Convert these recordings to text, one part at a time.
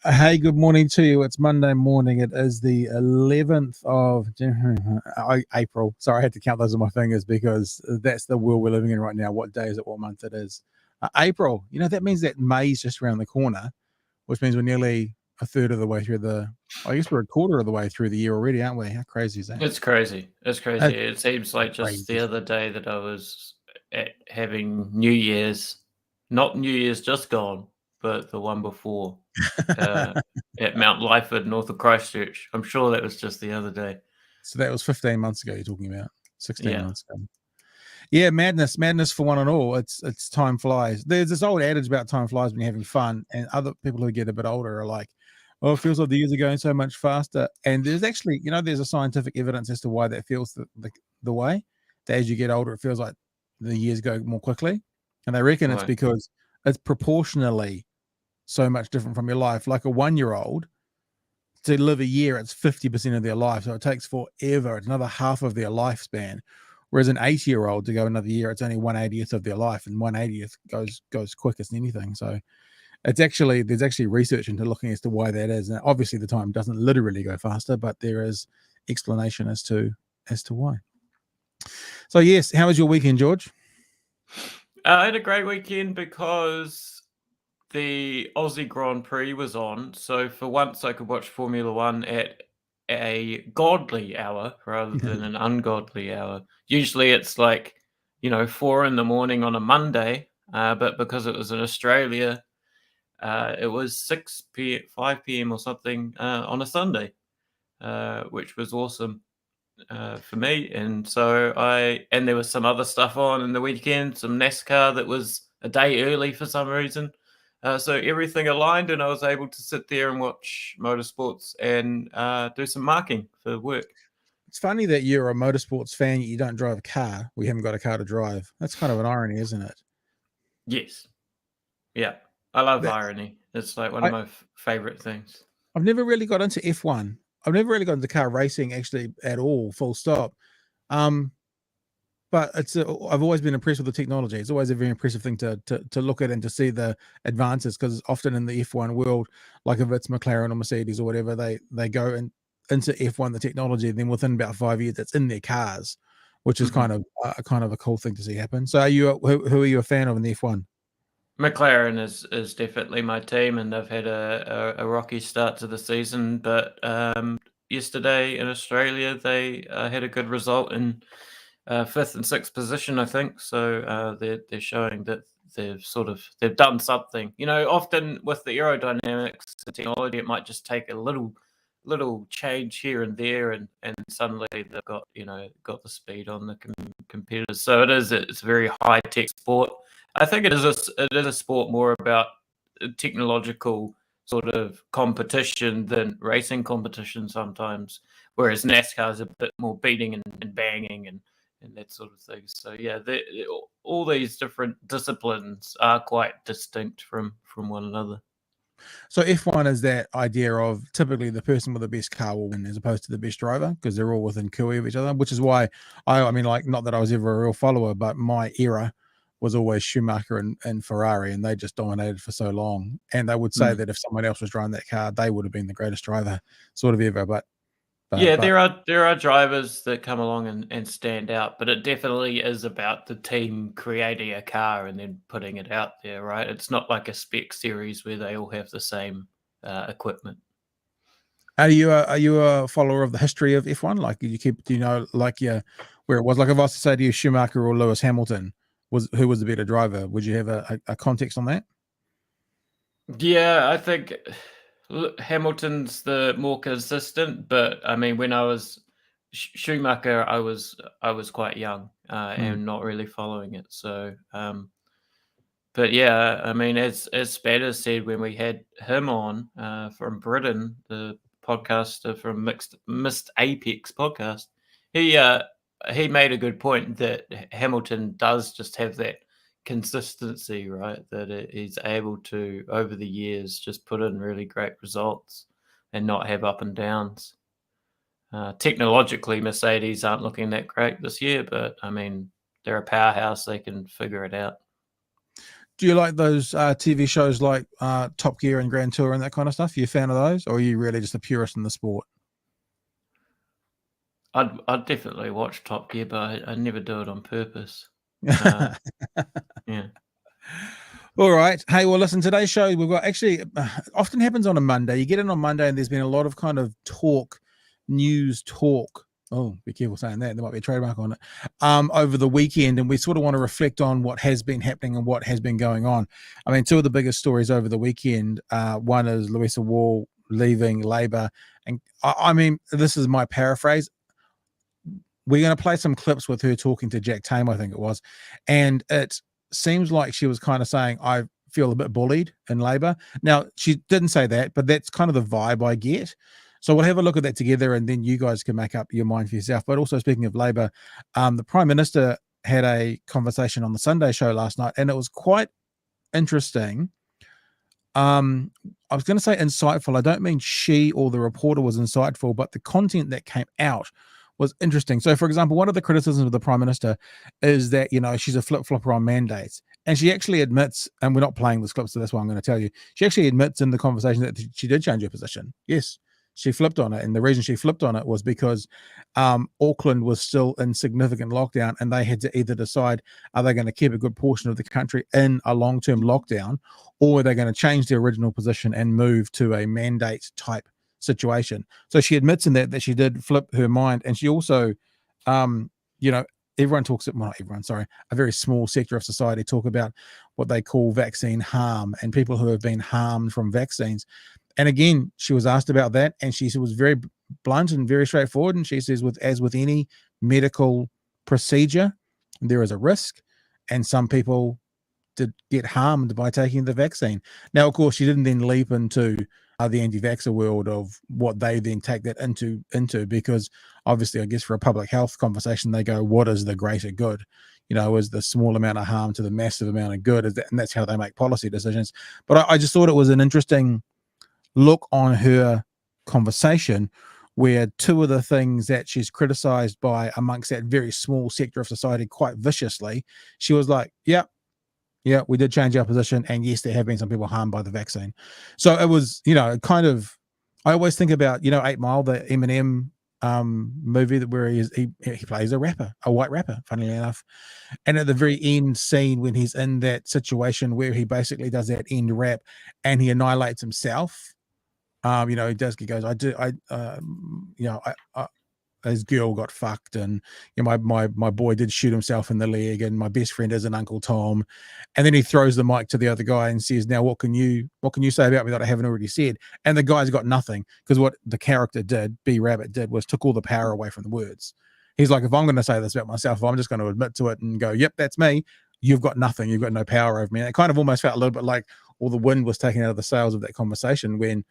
Hey, good morning to you. It's Monday morning. It is the 11th of April. Sorry, I had to count those on my fingers because that's the world we're living in right now. What day is it? What month it is? April. You know, that means that May's just around the corner, which means we're nearly a third of the way through I guess we're a quarter of the way through the year already, aren't we? How crazy is that? It's crazy. It's crazy. It seems like just crazy. the other day that I was having New Year's, not New Year's just gone, but the one before at Mount Lyford, north of Christchurch. I'm sure that was just the other day. So that was 15 months ago you're talking about, 16 Yeah. months ago. Yeah, madness for one and all. It's time flies. There's this old adage about time flies when you're having fun, and other people who get a bit older are like, oh, it feels like the years are going so much faster. And there's actually, there's a scientific evidence as to why that feels the way. That as you get older, it feels like the years go more quickly. And they reckon it's because it's proportionally so much different from your life. Like a 1-year-old, to live a year, it's 50% of their life. So it takes forever. It's another half of their lifespan. Whereas an 80-year-old to go another year, it's only 1/80th of their life, and 1/80th goes quickest than anything. So there's actually research into looking as to why that is. And obviously the time doesn't literally go faster, but there is explanation as to why. So yes, how was your weekend, George? I had a great weekend because the Aussie Grand Prix was on. So for once I could watch Formula One at a godly hour rather than an ungodly hour. Usually it's like, 4 a.m. on a Monday, but because it was in Australia, it was 5 p.m. or something on a Sunday, which was awesome for me. And so and there was some other stuff on in the weekend, some NASCAR that was a day early for some reason. So everything aligned, and I was able to sit there and watch motorsports and do some marking for work. It's funny that you're a motorsports fan, yet you don't drive a car. We haven't got a car to drive. That's kind of an irony, isn't it? Yes. Yeah. I love irony. It's like one of my favorite things. I've never really got into F1. I've never really got into car racing actually at all, full stop. But I've always been impressed with the technology. It's always a very impressive thing to look at and to see the advances, because often in the F1 world, like if it's McLaren or Mercedes or whatever, they go into F1, the technology, and then within about 5 years, it's in their cars, which is kind of a cool thing to see happen. So who are you a fan of in the F1? McLaren is definitely my team, and they've had a rocky start to the season. But yesterday in Australia, they had a good result in 5th and 6th position, I think. So they're showing that they've done something. Often with the aerodynamics, the technology, it might just take a little change here and there, and suddenly they've got the speed on the competitors. So it's a very high tech sport. I think it is a sport more about technological sort of competition than racing competition sometimes, whereas NASCAR is a bit more beating and banging and that sort of thing. So yeah, all these different disciplines are quite distinct from one another. So F1 is that idea of typically the person with the best car will win as opposed to the best driver, because they're all within cooey of each other, which is why I mean, like, not that I was ever a real follower, but my era was always Schumacher and Ferrari, and they just dominated for so long. And they would say that if someone else was driving that car, they would have been the greatest driver sort of ever. But there are drivers that come along and stand out, but it definitely is about the team creating a car and then putting it out there, right? It's not like a spec series where they all have the same equipment. Are you a follower of the history of F1? Like, where it was? Like, if I was to say to you Schumacher or Lewis Hamilton, who was the better driver? Would you have a context on that? Yeah, I think Hamilton's the more consistent, but I mean, when I was Schumacher, I was quite young and not really following it. So But yeah, I mean, as Spatter said when we had him on from Britain, the podcaster from Missed Apex podcast, he made a good point that Hamilton does just have that consistency, right? That he's able to over the years just put in really great results and not have up and downs. Technologically, Mercedes aren't looking that great this year, but I mean, they're a powerhouse; they can figure it out. Do you like those TV shows like Top Gear and Grand Tour and that kind of stuff? Are you a fan of those, or are you really just a purist in the sport? I'd definitely watch Top Gear, but I never do it on purpose. Yeah. All right. Hey, well, listen, today's show, we've got actually, often happens on a Monday. You get in on Monday and there's been a lot of kind of news talk. Oh, be careful saying that. There might be a trademark on it. Over the weekend. And we sort of want to reflect on what has been happening and what has been going on. I mean, two of the biggest stories over the weekend. One is Louisa Wall leaving Labour. And I mean, this is my paraphrase. We're going to play some clips with her talking to Jack Tame, I think it was. And it seems like she was kind of saying, I feel a bit bullied in Labour. Now, she didn't say that, but that's kind of the vibe I get. So we'll have a look at that together, and then you guys can make up your mind for yourself. But also, speaking of Labour, the Prime Minister had a conversation on the Sunday show last night, and it was quite interesting. I was going to say insightful. I don't mean she or the reporter was insightful, but the content that came out was interesting. So, for example, one of the criticisms of the Prime Minister is that, you know, she's a flip-flopper on mandates. And she actually admits, and we're not playing this clip, so that's why I'm going to tell you, she actually admits in the conversation that she did change her position. Yes, she flipped on it. And the reason she flipped on it was because Auckland was still in significant lockdown, and they had to either decide, are they going to keep a good portion of the country in a long-term lockdown, or are they going to change their original position and move to a mandate type situation. So she admits in that she did flip her mind. And she also, you know, everyone talks, well, not everyone, sorry, a very small sector of society talk about what they call vaccine harm and people who have been harmed from vaccines. And again, she was asked about that, and she was very blunt and very straightforward. And she says, as with any medical procedure, there is a risk, and some people did get harmed by taking the vaccine. Now, of course, she didn't then leap into the anti-vaxxer world of what they then take that into, because obviously, I guess for a public health conversation, they go, what is the greater good? You know, is the small amount of harm to the massive amount of good? And that's how they make policy decisions. But I just thought it was an interesting look on her conversation, where two of the things that she's criticized by amongst that very small sector of society quite viciously, she was like, yeah, we did change our position, and yes, there have been some people harmed by the vaccine. So it was, you know, kind of, I always think about, you know, 8 Mile, the Eminem movie where he plays a rapper, a white rapper, funnily enough. And at the very end scene, when he's in that situation where he basically does that end rap and he annihilates himself, you know, he goes, his girl got fucked, and you know, my boy did shoot himself in the leg, and my best friend is an Uncle Tom. And then he throws the mic to the other guy and says, now what can you say about me that I haven't already said? And the guy's got nothing, because what the character did, B Rabbit did, was took all the power away from the words. He's like, if I'm going to say this about myself, if I'm just going to admit to it and go, yep, that's me, you've got nothing, you've got no power over me. And it kind of almost felt a little bit like all the wind was taken out of the sails of that conversation, when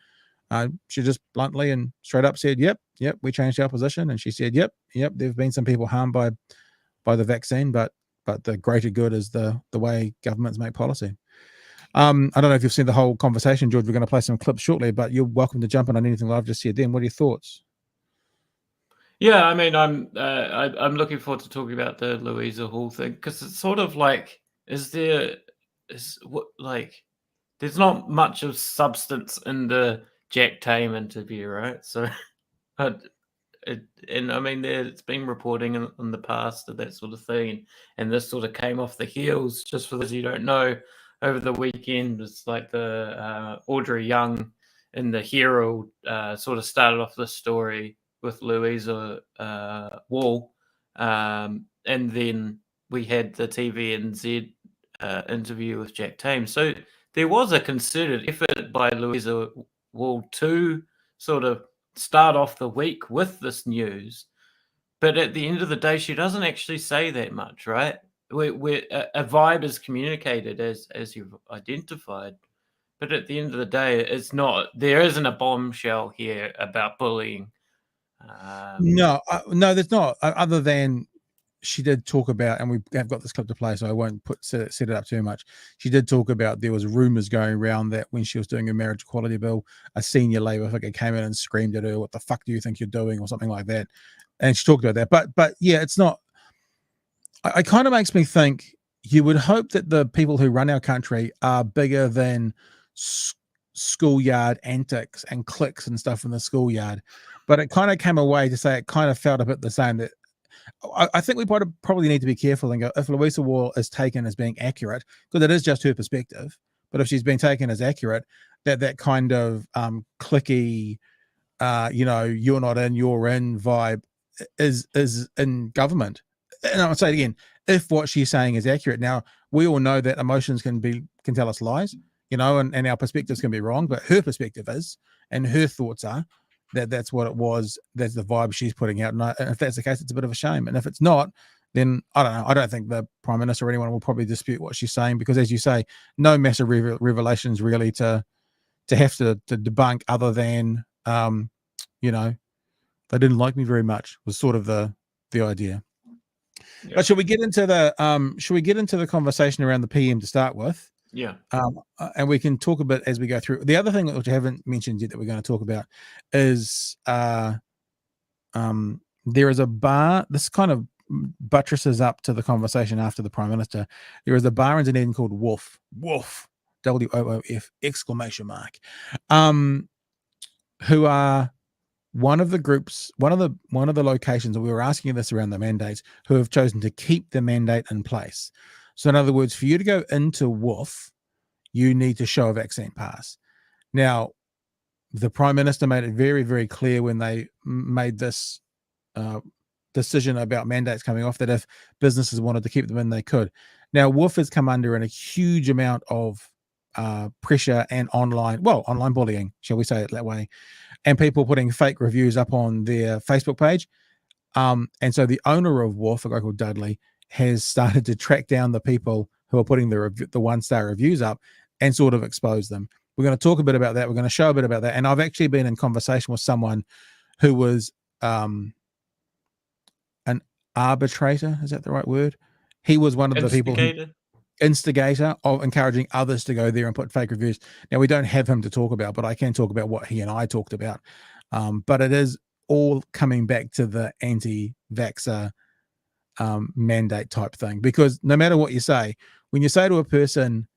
she just bluntly and straight up said, yep, we changed our position. And she said, yep, there've been some people harmed by the vaccine, but the greater good is the way governments make policy. I don't know if you've seen the whole conversation, George. We're going to play some clips shortly, but you're welcome to jump in on anything that I've just said then. What are your thoughts? Yeah, I mean, I'm looking forward to talking about the Louisa Hall thing, because it's sort of like, there's not much of substance in the Jack Tame interview, right? So, and I mean, it's been reporting in the past of that sort of thing, and this sort of came off the heels. Just for those who don't know, over the weekend, it's like the Audrey Young in the Herald sort of started off the story with Louisa Wall, and then we had the TVNZ interview with Jack Tame. So there was a concerted effort by Louisa Wall to sort of start off the week with this news, but at the end of the day, she doesn't actually say that much, right? a vibe is communicated as you've identified, but at the end of the day, it's not. There isn't a bombshell here about bullying. No, there's not. Other than she did talk about, and we have got this clip to play, so I won't set it up too much. She did talk about there was rumors going around that when she was doing a marriage equality bill, a senior Labour figure came in and screamed at her, "What the fuck do you think you're doing?" or something like that. And she talked about that. But yeah, it's not. It kind of makes me think you would hope that the people who run our country are bigger than schoolyard antics and cliques and stuff in the schoolyard. But it kind of came away to say it kind of felt a bit the same. That I think we probably need to be careful and go, if Louisa Wall is taken as being accurate, because it is just her perspective, but if she's been taken as accurate, that kind of cliquey, you're not in, you're in vibe is in government. And I'll say it again, if what she's saying is accurate. Now, we all know that emotions can tell us lies, and our perspectives can be wrong, but her perspective is, and her thoughts are, that's what it was. That's the vibe she's putting out. And if that's the case, it's a bit of a shame. And if it's not, then I don't know. I don't think the Prime Minister or anyone will probably dispute what she's saying, because, as you say, no massive revelations really to have to debunk, other than, they didn't like me very much, was sort of the idea. Yeah. But should we get into the conversation around the PM to start with? Yeah. And we can talk a bit as we go through. The other thing which I haven't mentioned yet that we're going to talk about is there is a bar. This kind of buttresses up to the conversation after the Prime Minister. There is a bar in Dunedin called Woof. Woof. WOOF ! Who are one of the groups, one of the locations, and we were asking this around the mandates, who have chosen to keep the mandate in place. So in other words, for you to go into Woof, you need to show a vaccine pass. Now, the Prime Minister made it very, very clear when they made this decision about mandates coming off, that if businesses wanted to keep them in, they could. Now, Woof has come under a huge amount of pressure and online bullying, shall we say it that way, and people putting fake reviews up on their Facebook page. And so the owner of Woof, a guy called Dudley, has started to track down the people who are putting the 1-star reviews up and sort of expose them. We're going to talk a bit about that. We're going to show a bit about that. And I've actually been in conversation with someone who was an arbitrator. Is that the right word? He was one of the people instigator of encouraging others to go there and put fake reviews. Now, we don't have him to talk about, but I can talk about what he and I talked about. But it is all coming back to the anti-vaxxer mandate type thing, because no matter what you say, when you say to a person,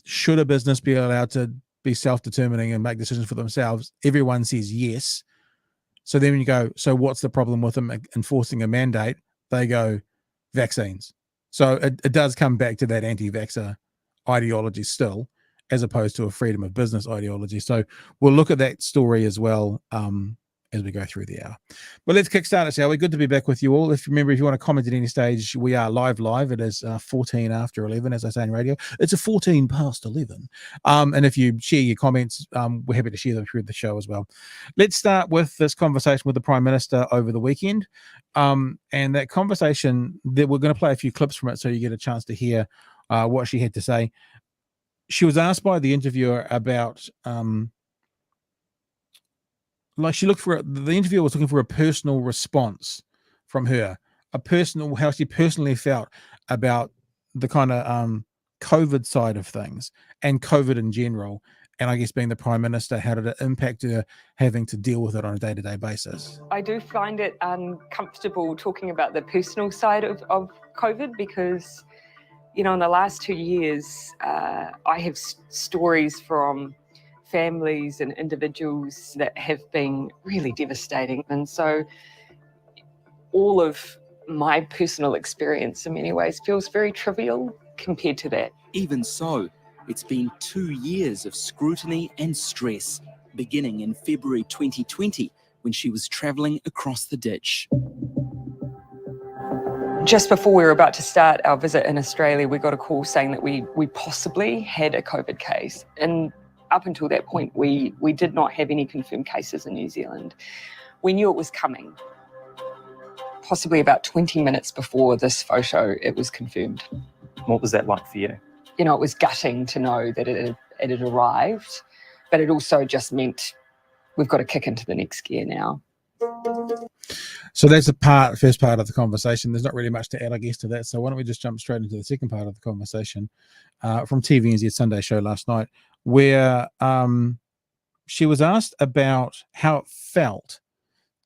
should a business be allowed to be self-determining and make decisions for themselves, everyone says yes. So then when you go, so what's the problem with them enforcing a mandate? They go, vaccines. So it does come back to that anti-vaxxer ideology still, as opposed to a freedom of business ideology. So we'll look at that story as well as we go through the hour. But let's kickstart it, shall we? Good to be back with you all. If you want to comment at any stage, we are live. It is 14 after 11, as I say in radio. It's a 14 past 11. And if you share your comments, we're happy to share them through the show as well. Let's start with this conversation with the Prime Minister over the weekend. And that conversation, we're going to play a few clips from it so you get a chance to hear what she had to say. She was asked by the interviewer about... the interviewer was looking for a personal response from her, how she personally felt about the kind of COVID side of things and COVID in general. And I guess being the Prime Minister, how did it impact her having to deal with it on a day-to-day basis? I do find it uncomfortable talking about the personal side of COVID, because, in the last 2 years, I have stories from families and individuals that have been really devastating. And so all of my personal experience in many ways feels very trivial compared to that. Even so, it's been 2 years of scrutiny and stress, beginning in February 2020, when she was travelling across the ditch. Just before we were about to start our visit in Australia, we got a call saying that we possibly had a COVID case. And up until that point, we did not have any confirmed cases in New Zealand. We knew it was coming. possibly about 20 minutes before this photo, it was confirmed. What was that like for you? You know, it was gutting to know that it had arrived, but it also just meant we've got to kick into the next gear now. So that's the first part of the conversation. There's not really much to add, I guess, to that. So why don't we just jump straight into the second part of the conversation from TVNZ Sunday show last night, where she was asked about how it felt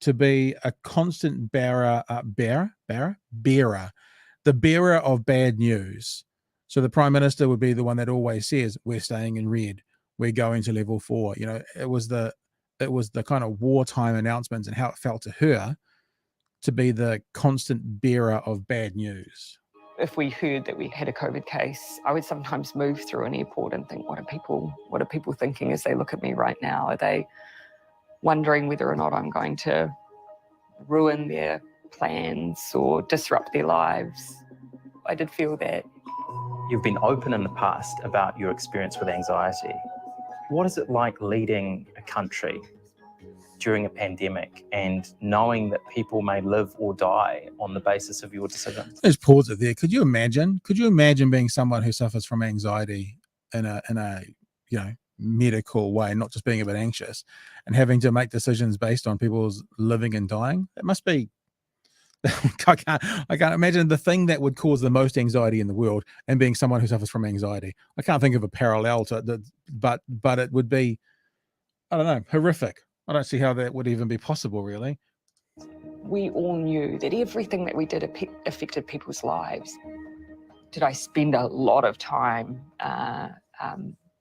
to be a constant bearer of bad news. So the Prime Minister would be the one that always says, we're staying in red, we're going to level 4. You know, it was the kind of wartime announcements and how it felt to her to be the constant bearer of bad news. If we heard that we had a COVID case, I would sometimes move through an airport and think, what are people thinking as they look at me right now? Are they wondering whether or not I'm going to ruin their plans or disrupt their lives? I did feel that. You've been open in the past about your experience with anxiety. What is it like leading a country during a pandemic and knowing that people may live or die on the basis of your decisions? Let's pause it there. Could you imagine being someone who suffers from anxiety in a medical way, not just being a bit anxious, and having to make decisions based on people's living and dying? That must be I can't imagine the thing that would cause the most anxiety in the world and being someone who suffers from anxiety. I can't think of a parallel to it, but it would be, I don't know, horrific. I don't see how that would even be possible, really. We all knew that everything that we did affected people's lives. Did I spend a lot of time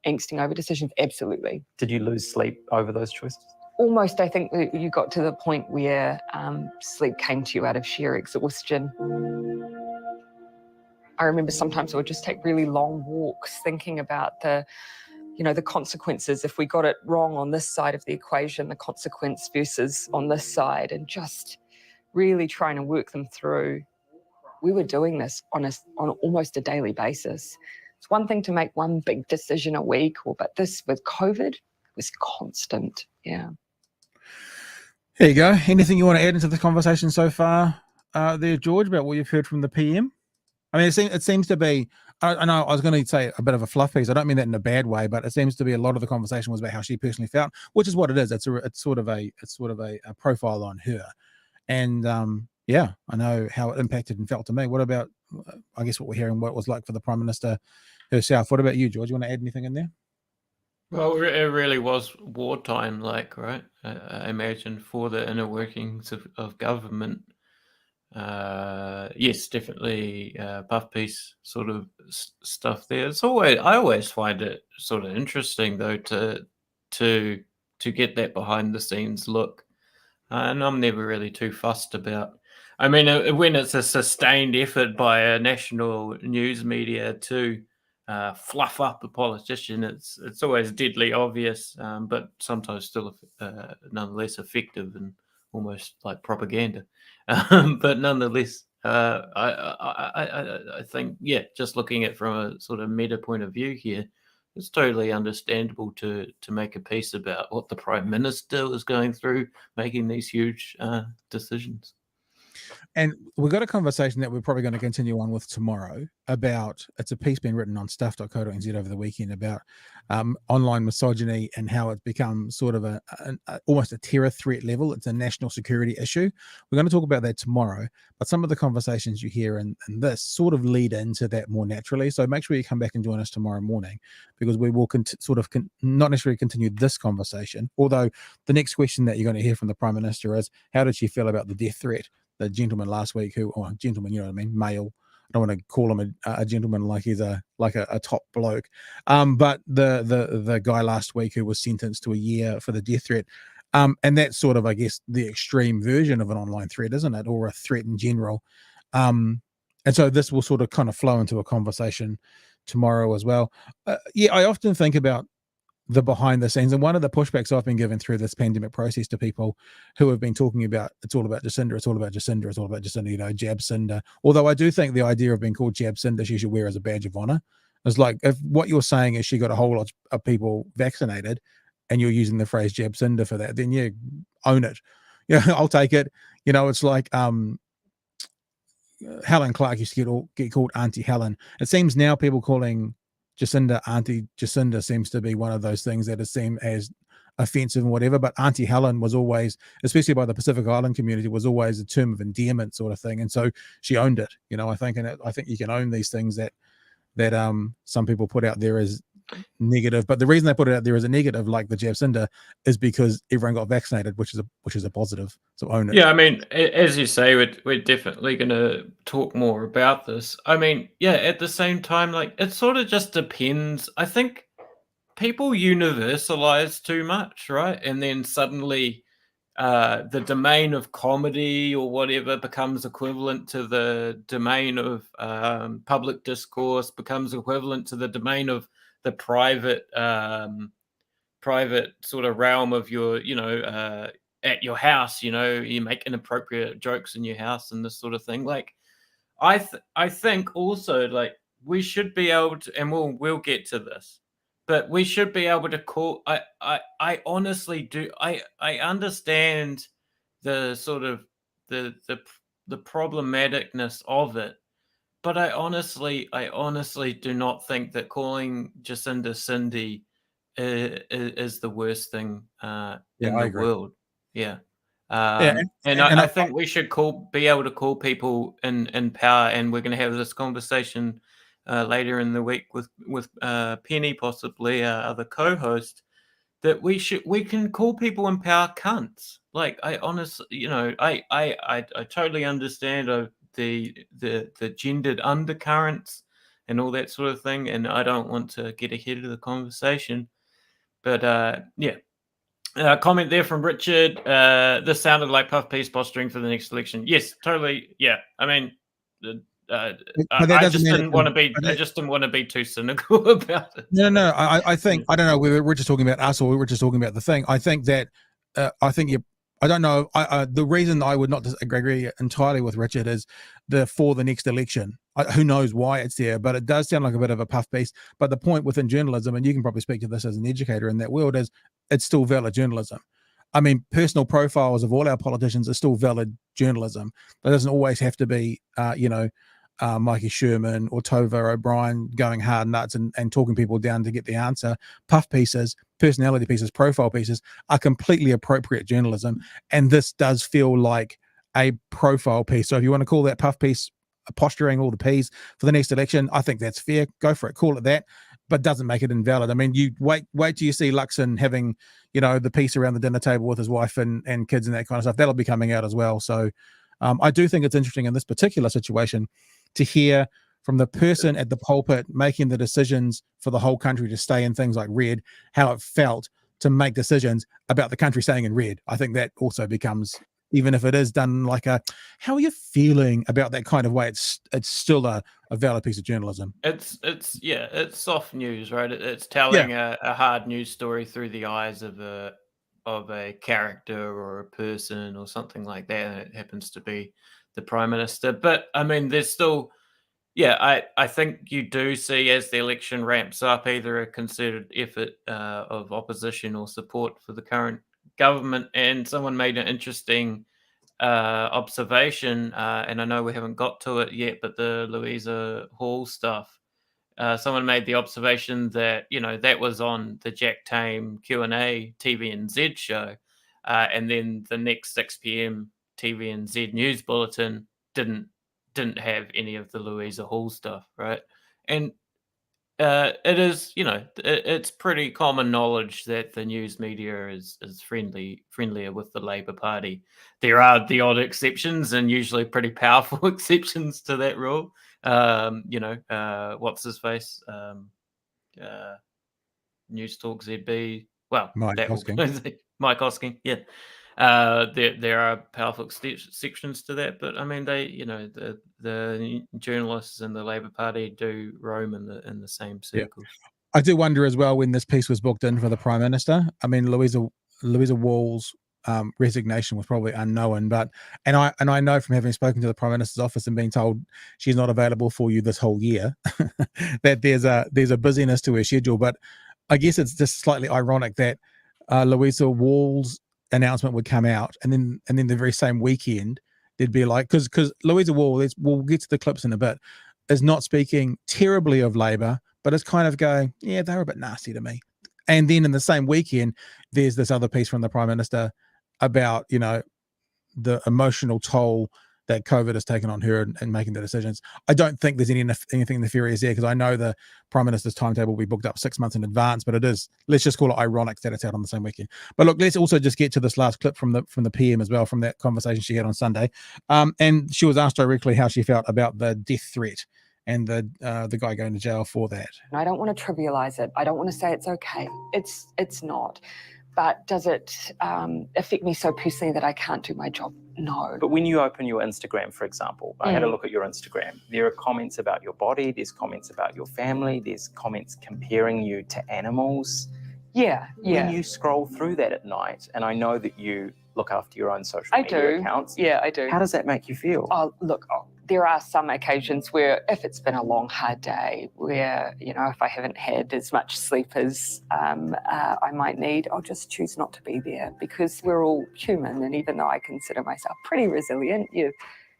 angsting over decisions? Absolutely. Did you lose sleep over those choices? Almost, I think that you got to the point where sleep came to you out of sheer exhaustion. I remember sometimes I would just take really long walks thinking about the consequences. If we got it wrong on this side of the equation, the consequence versus on this side, and just really trying to work them through. We were doing this on almost a daily basis. It's one thing to make one big decision a week, but this with COVID was constant. Yeah. There you go. Anything you want to add into the conversation so far there, George, about what you've heard from the PM? I mean, it seems to be, I know I was going to say a bit of a fluff piece. I don't mean that in a bad way, but it seems to be a lot of the conversation was about how she personally felt, which is what it is. It's sort of a profile on her. And yeah, I know how it impacted and felt to me. What about, I guess, what we're hearing, what it was like for the Prime Minister herself? What about you, George? You want to add anything in there? Well, it really was wartime, right? I imagine for the inner workings of government. Yes, definitely puff piece sort of stuff there. I always find it sort of interesting though to get that behind the scenes look, and I'm never really too fussed about. I mean, when it's a sustained effort by a national news media to fluff up a politician, it's always deadly obvious, but sometimes still nonetheless effective and almost like propaganda. But nonetheless, I think, yeah, just looking at it from a sort of meta point of view here, it's totally understandable to make a piece about what the Prime Minister was going through, making these huge decisions. And we've got a conversation that we're probably going to continue on with tomorrow about, it's a piece being written on stuff.co.nz over the weekend about online misogyny and how it's become sort of almost a terror threat level. It's a national security issue. We're going to talk about that tomorrow, but some of the conversations you hear in this sort of lead into that more naturally. So make sure you come back and join us tomorrow morning, because we will not necessarily continue this conversation, although the next question that you're going to hear from the Prime Minister is, how did she feel about the death threat? The gentleman last week gentleman, you know what I mean, male. I don't want to call him a gentleman like he's a top bloke. But the guy last week who was sentenced to a year for the death threat. And that's sort of, I guess, the extreme version of an online threat, isn't it? Or a threat in general. And so this will sort of kind of flow into a conversation tomorrow as well. Yeah, I often think about the behind the scenes, and one of the pushbacks I've been given through this pandemic process to people who have been talking about, it's all about Jacinda, you know, Jabcinda. Although I do think the idea of being called Jabcinda, she should wear as a badge of honor. It's like, if what you're saying is she got a whole lot of people vaccinated and you're using the phrase Jabcinda for that, then yeah, own it. Yeah, I'll take it. You know, it's like Helen Clark used to get called Auntie Helen. It seems now people calling Jacinda Auntie Jacinda seems to be one of those things that is seen as offensive and whatever. But Auntie Helen was always, especially by the Pacific Island community, was always a term of endearment sort of thing. And so she owned it, I think. And I think you can own these things that some people put out there as negative, but the reason they put it out there as a negative, like the Jacinda, is because everyone got vaccinated, which is a positive. So own it. Yeah, I mean, as you say, we're definitely going to talk more about this. I mean, yeah, at the same time, like, it sort of just depends. I think people universalize too much, right? And then suddenly the domain of comedy or whatever becomes equivalent to the domain of public discourse, becomes equivalent to the domain of the private sort of realm of your, at your house, you make inappropriate jokes in your house and this sort of thing. Like, I think also, like, we should be able to, and we'll get to this, but we should be able to call. I honestly do. I understand the sort of the problematicness of it, but I honestly do not think that calling Jacinda Cindy is the worst thing in the world. Yeah. I think we should be able to call people in power, and we're going to have this conversation later in the week with Penny, possibly our other co-host, that we can call people in power cunts. Like, I honestly, I totally understand the gendered undercurrents and all that sort of thing, and I don't want to get ahead of the conversation, but yeah. Comment there from Richard. This sounded like Puff Piece posturing for the next election. Yes, totally. Yeah, I mean, I just didn't want to be too cynical about it. No. I think, I don't know whether we're just talking about us or we were just talking about the thing. I think that I don't know. The reason I would not disagree entirely with Richard is for the next election. Who knows why it's there, but it does sound like a bit of a puff piece. But the point within journalism, and you can probably speak to this as an educator in that world, is it's still valid journalism. I mean, personal profiles of all our politicians are still valid journalism. That doesn't always have to be, Mikey Sherman or Tova O'Brien going hard nuts and talking people down to get the answer. Puff pieces, personality pieces, profile pieces are completely appropriate journalism. And this does feel like a profile piece. So if you want to call that puff piece posturing all the P's for the next election, I think that's fair. Go for it. Call it that, but doesn't make it invalid. I mean, you wait till you see Luxon having, the piece around the dinner table with his wife and kids and that kind of stuff. That'll be coming out as well. So I do think it's interesting in this particular situation to hear from the person at the pulpit making the decisions for the whole country to stay in things like red, how it felt to make decisions about the country staying in red. I think that also becomes, even if it is done like how are you feeling about that kind of way, it's still a valid piece of journalism. It's soft news, right? It's telling a hard news story through the eyes of a character or a person or something like that, and it happens to be the Prime Minister. But I mean, there's still, I think you do see, as the election ramps up, either a concerted effort of opposition or support for the current government. And someone made an interesting observation, and I know we haven't got to it yet, but the Louisa Wall stuff, someone made the observation that, that was on the Jack Tame Q&A TVNZ show, and then the next 6 p.m. TVNZ news bulletin didn't have any of the Louisa Hall stuff, right? And it is, it's pretty common knowledge that the news media is friendlier with the Labour Party. There are the odd exceptions, and usually pretty powerful exceptions to that rule. What's his face? News Talk ZB. Well, Mike Hosking. Yeah. There are powerful exceptions to that, but I mean, the journalists in the Labour Party do roam in the same circles. Yeah. I do wonder as well, when this piece was booked in for the Prime Minister, I mean, Louisa Wall's resignation was probably unknown, and I know from having spoken to the Prime Minister's office and being told she's not available for you this whole year that there's a busyness to her schedule. But I guess it's just slightly ironic that Louisa Wall's announcement would come out, and then the very same weekend there'd be like, because Louisa Wall, we'll get to the clips in a bit, is not speaking terribly of Labour, but it's kind of going, yeah, they're a bit nasty to me. And then in the same weekend, there's this other piece from the Prime Minister about, you know, the emotional toll that COVID has taken on her and making the decisions. I don't think there's anything nefarious there, because I know the Prime Minister's timetable will be booked up 6 months in advance, but it is, let's just call it ironic that it's out on the same weekend. But look, let's also just get to this last clip from the PM as well, from that conversation she had on Sunday. And she was asked directly how she felt about the death threat and the guy going to jail for that. I don't want to trivialize it. I don't want to say it's okay. It's not. But does it affect me so personally that I can't do my job? No. But when you open your Instagram, for example, I had a look at your Instagram. There are comments about your body, there's comments about your family, there's comments comparing you to animals. Yeah. When you scroll through that at night, and I know that you look after your own social media accounts. Yeah, I do. How does that make you feel? Oh, look, there are some occasions where if it's been a long, hard day, where, you know, if I haven't had as much sleep as I might need, I'll just choose not to be there, because we're all human. And even though I consider myself pretty resilient,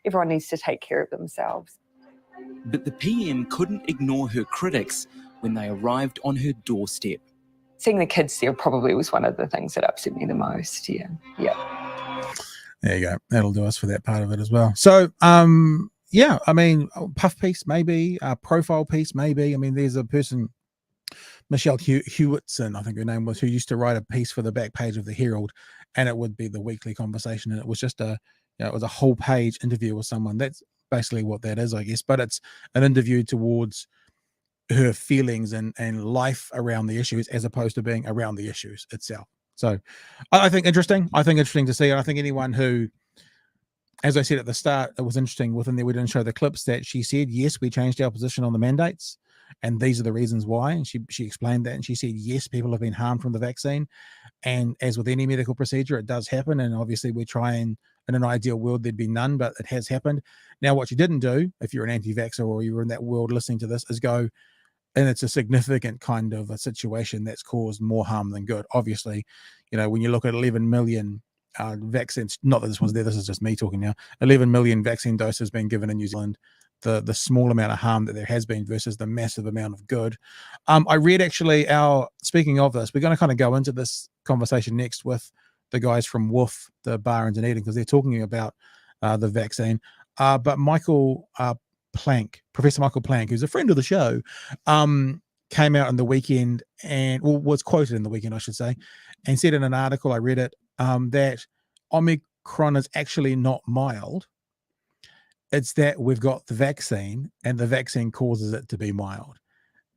everyone needs to take care of themselves. But the PM couldn't ignore her critics when they arrived on her doorstep. Seeing the kids there probably was one of the things that upset me the most. Yeah. There you go. That'll do us for that part of it as well. So, yeah, I mean, puff piece, maybe, profile piece, maybe. I mean, there's a person, Michelle Hewitson, I think her name was, who used to write a piece for the back page of the Herald, and it would be the weekly conversation. And it was just it was a whole page interview with someone. That's basically what that is, I guess. But it's an interview towards her feelings and life around the issues, as opposed to being around the issues itself. So I think interesting. I think interesting to see. And I think anyone who, as I said at the start, it was interesting within there, we didn't show the clips, that she said, yes, we changed our position on the mandates, and these are the reasons why. And she explained that, and she said, yes, people have been harmed from the vaccine. And as with any medical procedure, it does happen. And obviously we try and, in an ideal world, there'd be none, but it has happened. Now, what she didn't do, if you're an anti-vaxxer or you're in that world listening to this, is go, and it's a significant kind of a situation that's caused more harm than good. Obviously, you know, when you look at 11 million vaccines, not that this one's there, this is just me talking now, 11 million vaccine doses being given in New Zealand, the small amount of harm that there has been versus the massive amount of good. I read actually speaking of this, we're going to kind of go into this conversation next with the guys from Woof, the bar in Dunedin, because they're talking about the vaccine. But Professor Michael Plank, who's a friend of the show, came out in the weekend and was quoted in the weekend, I should say, and said in an article, I read it, that Omicron is actually not mild. It's that we've got the vaccine and the vaccine causes it to be mild.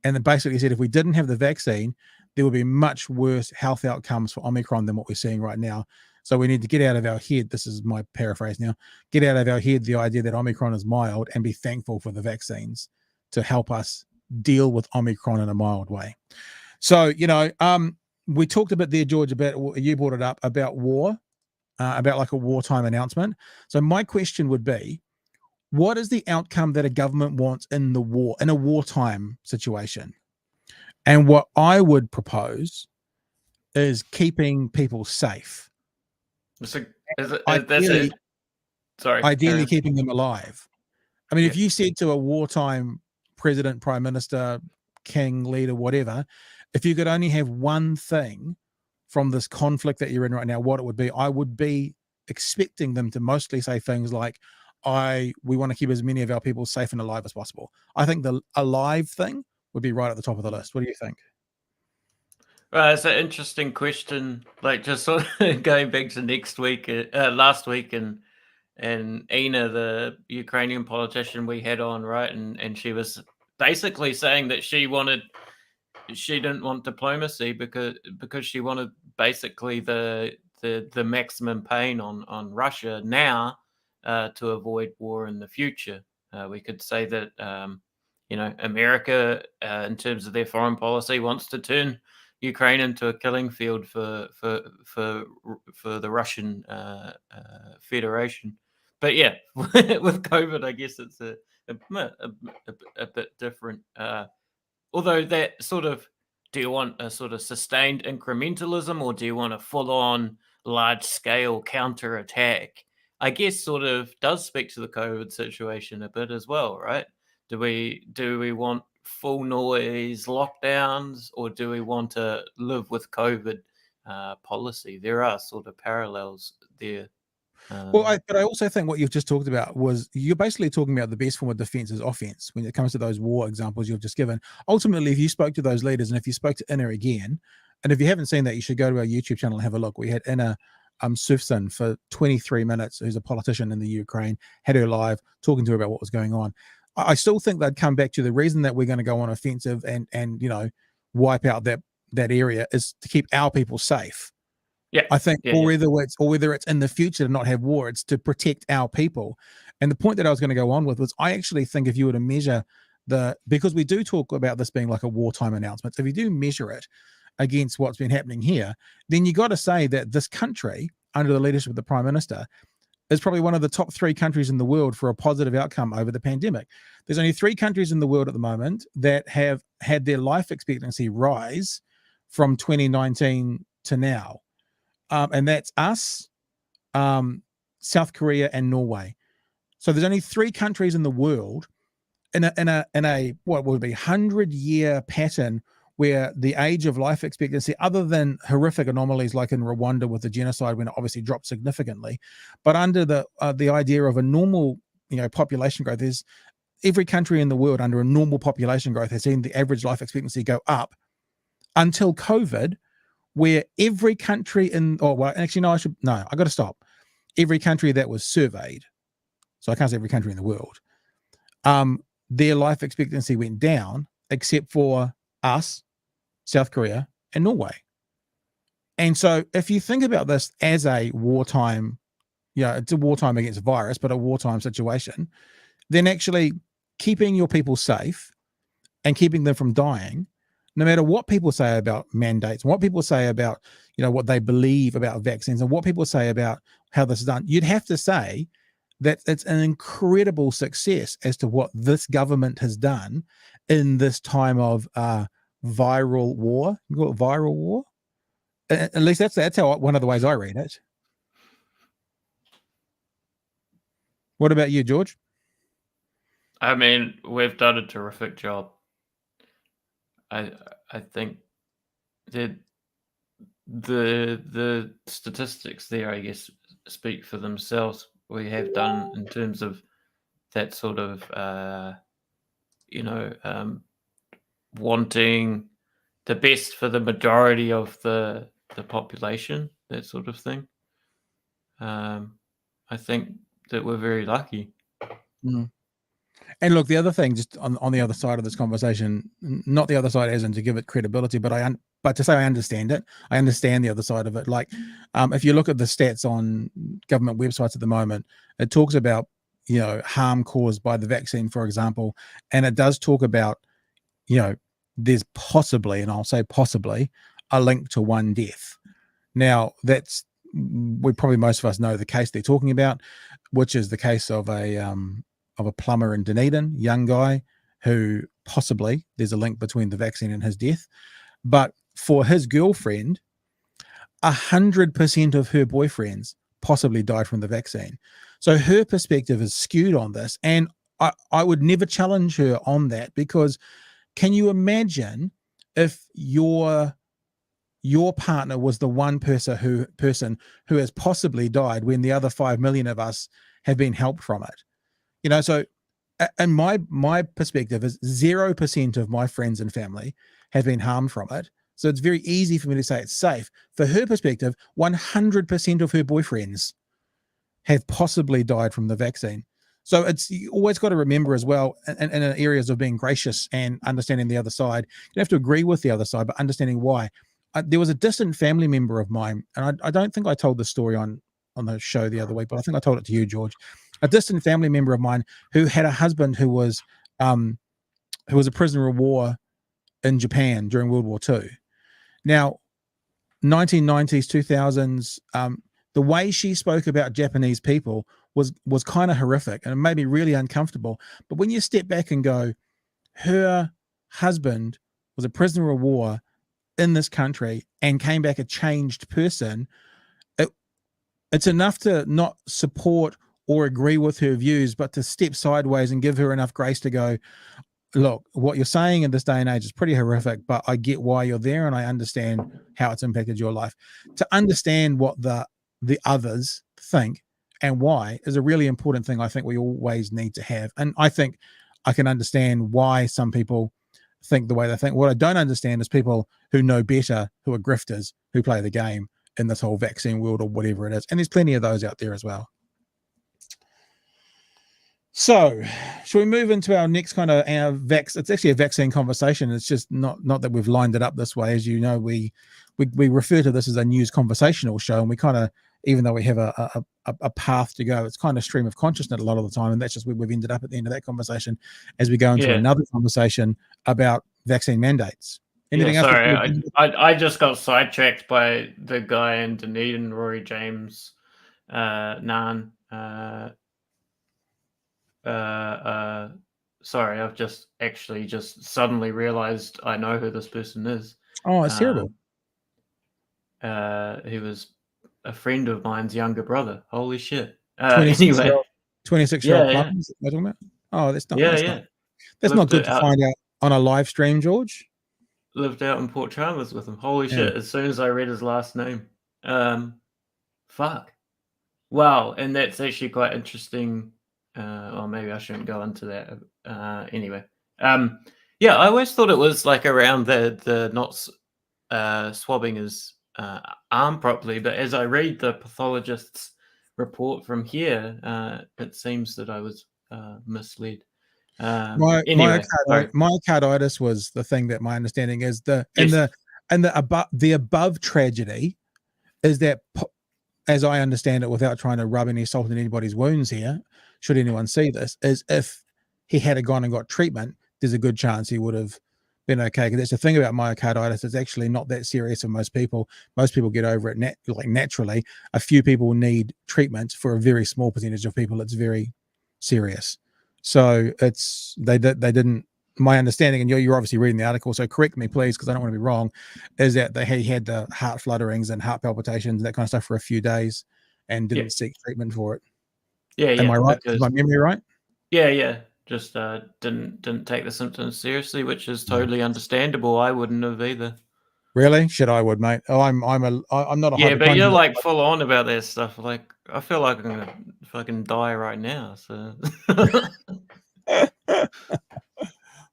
And then basically said, if we didn't have the vaccine, there would be much worse health outcomes for Omicron than what we're seeing right now. So we need to get out of our head, this is my paraphrase now, get out of our head the idea that Omicron is mild and be thankful for the vaccines to help us deal with Omicron in a mild way. So, you know, we talked a bit there, George, about, you brought it up, about war, about like a wartime announcement. So my question would be, what is the outcome that a government wants in the war, in a wartime situation? And what I would propose is keeping people safe. Ideally, keeping them alive. I mean, if you said to a wartime president, prime minister, king, leader, whatever, if you could only have one thing from this conflict that you're in right now, what it would be, I would be expecting them to mostly say things like, we want to keep as many of our people safe and alive as possible. I think the alive thing would be right at the top of the list. What do you think? Well, it's an interesting question. Like, just sort of going back to last week, and Ina, the Ukrainian politician we had on, right, and she was basically saying that she didn't want diplomacy because she wanted basically the maximum pain on Russia now to avoid war in the future. We could say that America, in terms of their foreign policy, wants to turn Ukraine into a killing field for the Russian Federation. But yeah, with COVID, I guess it's a bit different. Although that sort of, do you want a sort of sustained incrementalism, or do you want a full-on large-scale counterattack? I guess sort of does speak to the COVID situation a bit as well, right? Do we want full noise lockdowns, or do we want to live with COVID policy? There are sort of parallels there. Well, but I also think what you've just talked about was you're basically talking about the best form of defense is offense when it comes to those war examples you've just given. Ultimately, if you spoke to those leaders and if you spoke to Inna again, and if you haven't seen that, you should go to our YouTube channel and have a look. We had Inna Sufson for 23 minutes, who's a politician in the Ukraine, had her live talking to her about what was going on. I still think they'd come back to the reason that we're going to go on offensive and wipe out that area is to keep our people safe. Yeah, I think, or whether it's in the future to not have war, it's to protect our people. And the point that I was going to go on with was, I actually think if you were to measure because we do talk about this being like a wartime announcement, so if you do measure it against what's been happening here, then you got to say that this country, under the leadership of the Prime Minister, is probably one of the top 3 countries in the world for a positive outcome over the pandemic. There's only 3 countries in the world at the moment that have had their life expectancy rise from 2019 to now. And that's us, South Korea, and Norway. So there's only 3 countries in the world in a what would be 100-year pattern where the age of life expectancy, other than horrific anomalies like in Rwanda with the genocide when it obviously dropped significantly, but under the idea of a normal population growth, is every country in the world under a normal population growth has seen the average life expectancy go up until COVID, where every country I got to stop. Every country that was surveyed, so I can't say every country in the world, their life expectancy went down, except for us, South Korea, and Norway. And so if you think about this as a wartime, it's a wartime against a virus, but a wartime situation, then actually keeping your people safe and keeping them from dying, no matter what people say about mandates, what people say about, what they believe about vaccines and what people say about how this is done, you'd have to say that it's an incredible success as to what this government has done in this time of viral war. You call it viral war? At least that's how one of the ways I read it. What about you, George? I mean, we've done a terrific job. I think that the statistics there, I guess, speak for themselves. We have done in terms of that sort of, wanting the best for the majority of the population, that sort of thing. I think that we're very lucky. Mm. And look, the other thing, just on the other side of this conversation, not the other side as in to give it credibility, but to say I understand it. I understand the other side of it. Like, if you look at the stats on government websites at the moment, it talks about, harm caused by the vaccine, for example, and it does talk about, there's possibly, and I'll say possibly, a link to one death. Now, probably most of us know the case they're talking about, which is the case of a plumber in Dunedin, young guy, who possibly there's a link between the vaccine and his death. But for his girlfriend, 100% of her boyfriends possibly died from the vaccine. So her perspective is skewed on this. And I would never challenge her on that, because can you imagine if your partner was the one person who has possibly died when the other 5 million of us have been helped from it? So, and my perspective is 0% of my friends and family have been harmed from it. So it's very easy for me to say it's safe. For her perspective, 100% of her boyfriends have possibly died from the vaccine. So you always got to remember as well, in areas of being gracious and understanding the other side, you don't have to agree with the other side, but understanding why. There was a distant family member of mine, and I don't think I told the story on the show the other week, but I think I told it to you, George. A distant family member of mine who had a husband who was a prisoner of war in Japan during World War II. Now, 1990s, 2000s, the way she spoke about Japanese people was kind of horrific, and it made me really uncomfortable. But when you step back and go, her husband was a prisoner of war in this country and came back a changed person, it's enough to not support or agree with her views, but to step sideways and give her enough grace to go, look, what you're saying in this day and age is pretty horrific, but I get why you're there and I understand how it's impacted your life. To understand what the others think and why is a really important thing I think we always need to have. And I think I can understand why some people think the way they think. What I don't understand is people who know better, who are grifters, who play the game in this whole vaccine world or whatever it is. And there's plenty of those out there as well. So, shall we move into our next kind of it's actually a vaccine conversation. It's just not that we've lined it up this way. As you know, we refer to this as a news conversational show, and we kind of, even though we have a path to go, it's kind of stream of consciousness a lot of the time, and that's just where we've ended up at the end of that conversation as we go into another conversation about vaccine mandates. Anything else? Sorry, I just got sidetracked by the guy in Dunedin, Rory James, Nan. Sorry, I've just suddenly realized I know who this person is. Oh, it's terrible. He was a friend of mine's younger brother. Holy shit. 26-year-old plum, is that talking about? Oh, that's not that's not good to find out on a live stream, George. Lived out in Port Chalmers with him. Holy shit, as soon as I read his last name. Fuck. Wow, and that's actually quite interesting. Or maybe I shouldn't go into that. Anyway, I always thought it was like around the not swabbing his arm properly, but as I read the pathologist's report from here, it seems that I was misled. Myocarditis was the thing that my understanding is the above tragedy is that, as I understand it, without trying to rub any salt in anybody's wounds here, should anyone see this, is if he had gone and got treatment, there's a good chance he would have been okay. Because that's the thing about myocarditis; it's actually not that serious for most people. Most people get over it naturally. A few people need treatment. For a very small percentage of people, it's very serious. So they didn't. My understanding, and you're obviously reading the article, so correct me please, because I don't want to be wrong, is that he had the heart flutterings and heart palpitations, that kind of stuff, for a few days, and didn't seek treatment for it. Am I right? Is my memory right? Yeah. Just didn't take the symptoms seriously, which is totally understandable. I wouldn't have either. Really? Shit, I would, mate. Oh, I'm not a but you're like full on about that stuff. Like, I feel like I'm gonna fucking die right now. So.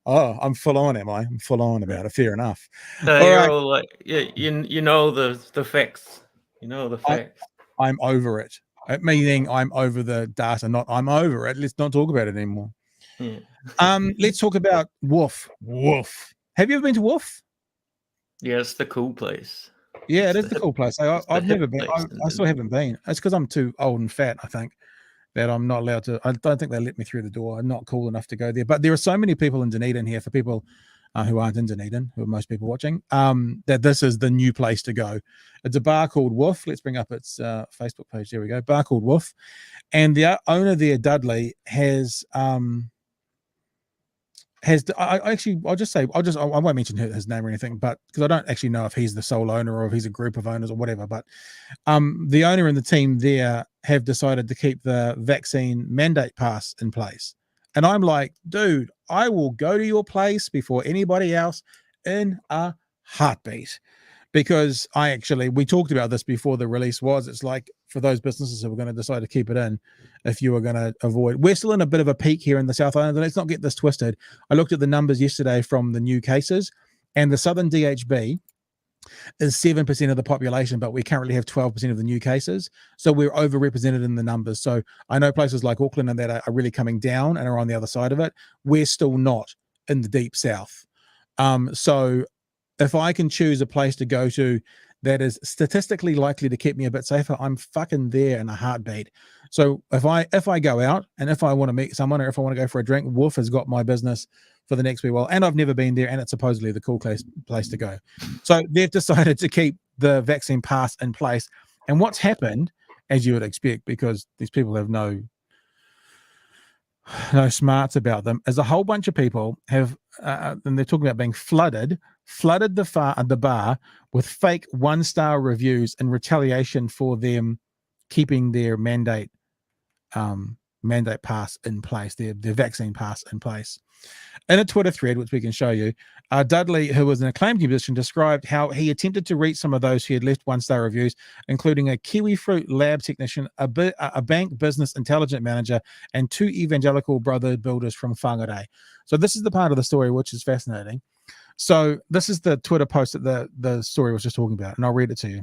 Oh, I'm full on, am I? I'm full on about it. Fair enough. So you're all like, you know the facts. You know the facts. I'm over it. Meaning I'm over the data, not I'm over it. Let's not talk about it anymore. Yeah. Let's talk about Woof. Woof. Have you ever been to Woof? Yeah, it's the cool place. Yeah, it is the cool place. I've never been. I still haven't been. It's because I'm too old and fat, I think, that I'm not allowed to. I don't think they let me through the door. I'm not cool enough to go there. But there are so many people in Dunedin here, for people who aren't in Dunedin, who are most people watching, that this is the new place to go. It's a bar called Woof. Let's bring up its Facebook page. There we go. Bar called Woof. And the owner there, Dudley, I won't mention his name or anything, but because I don't actually know if he's the sole owner or if he's a group of owners or whatever, but the owner and the team there have decided to keep the vaccine mandate pass in place. And I'm like, dude, I will go to your place before anybody else in a heartbeat. Because we talked about this before the release was, it's like, for those businesses who are going to decide to keep it in, if you are going to avoid, we're still in a bit of a peak here in the South Island, and let's not get this twisted. I looked at the numbers yesterday from the new cases, and the Southern DHB is 7% of the population, but we currently have 12% of the new cases. So we're overrepresented in the numbers. So I know places like Auckland and that are really coming down and are on the other side of it. We're still not in the deep South. So if I can choose a place to go to that is statistically likely to keep me a bit safer, I'm fucking there in a heartbeat. So if I go out and if I want to meet someone or if I want to go for a drink, Woof has got my business for the next wee while. And I've never been there, and it's supposedly the cool place to go. So they've decided to keep the vaccine pass in place. And what's happened, as you would expect, because these people have no smarts about them, is a whole bunch of people have, and they're talking about being flooded the bar with fake 1-star reviews in retaliation for them keeping their mandate pass in place, their vaccine pass in place. In a Twitter thread, which we can show you, Dudley, who was an acclaimed musician, described how he attempted to reach some of those who had left one-star reviews, including a kiwi fruit lab technician, a bank business intelligence manager, and 2 evangelical brother builders from Whangarei. So this is the part of the story which is fascinating. So this is the Twitter post that the story was just talking about, and I'll read it to you.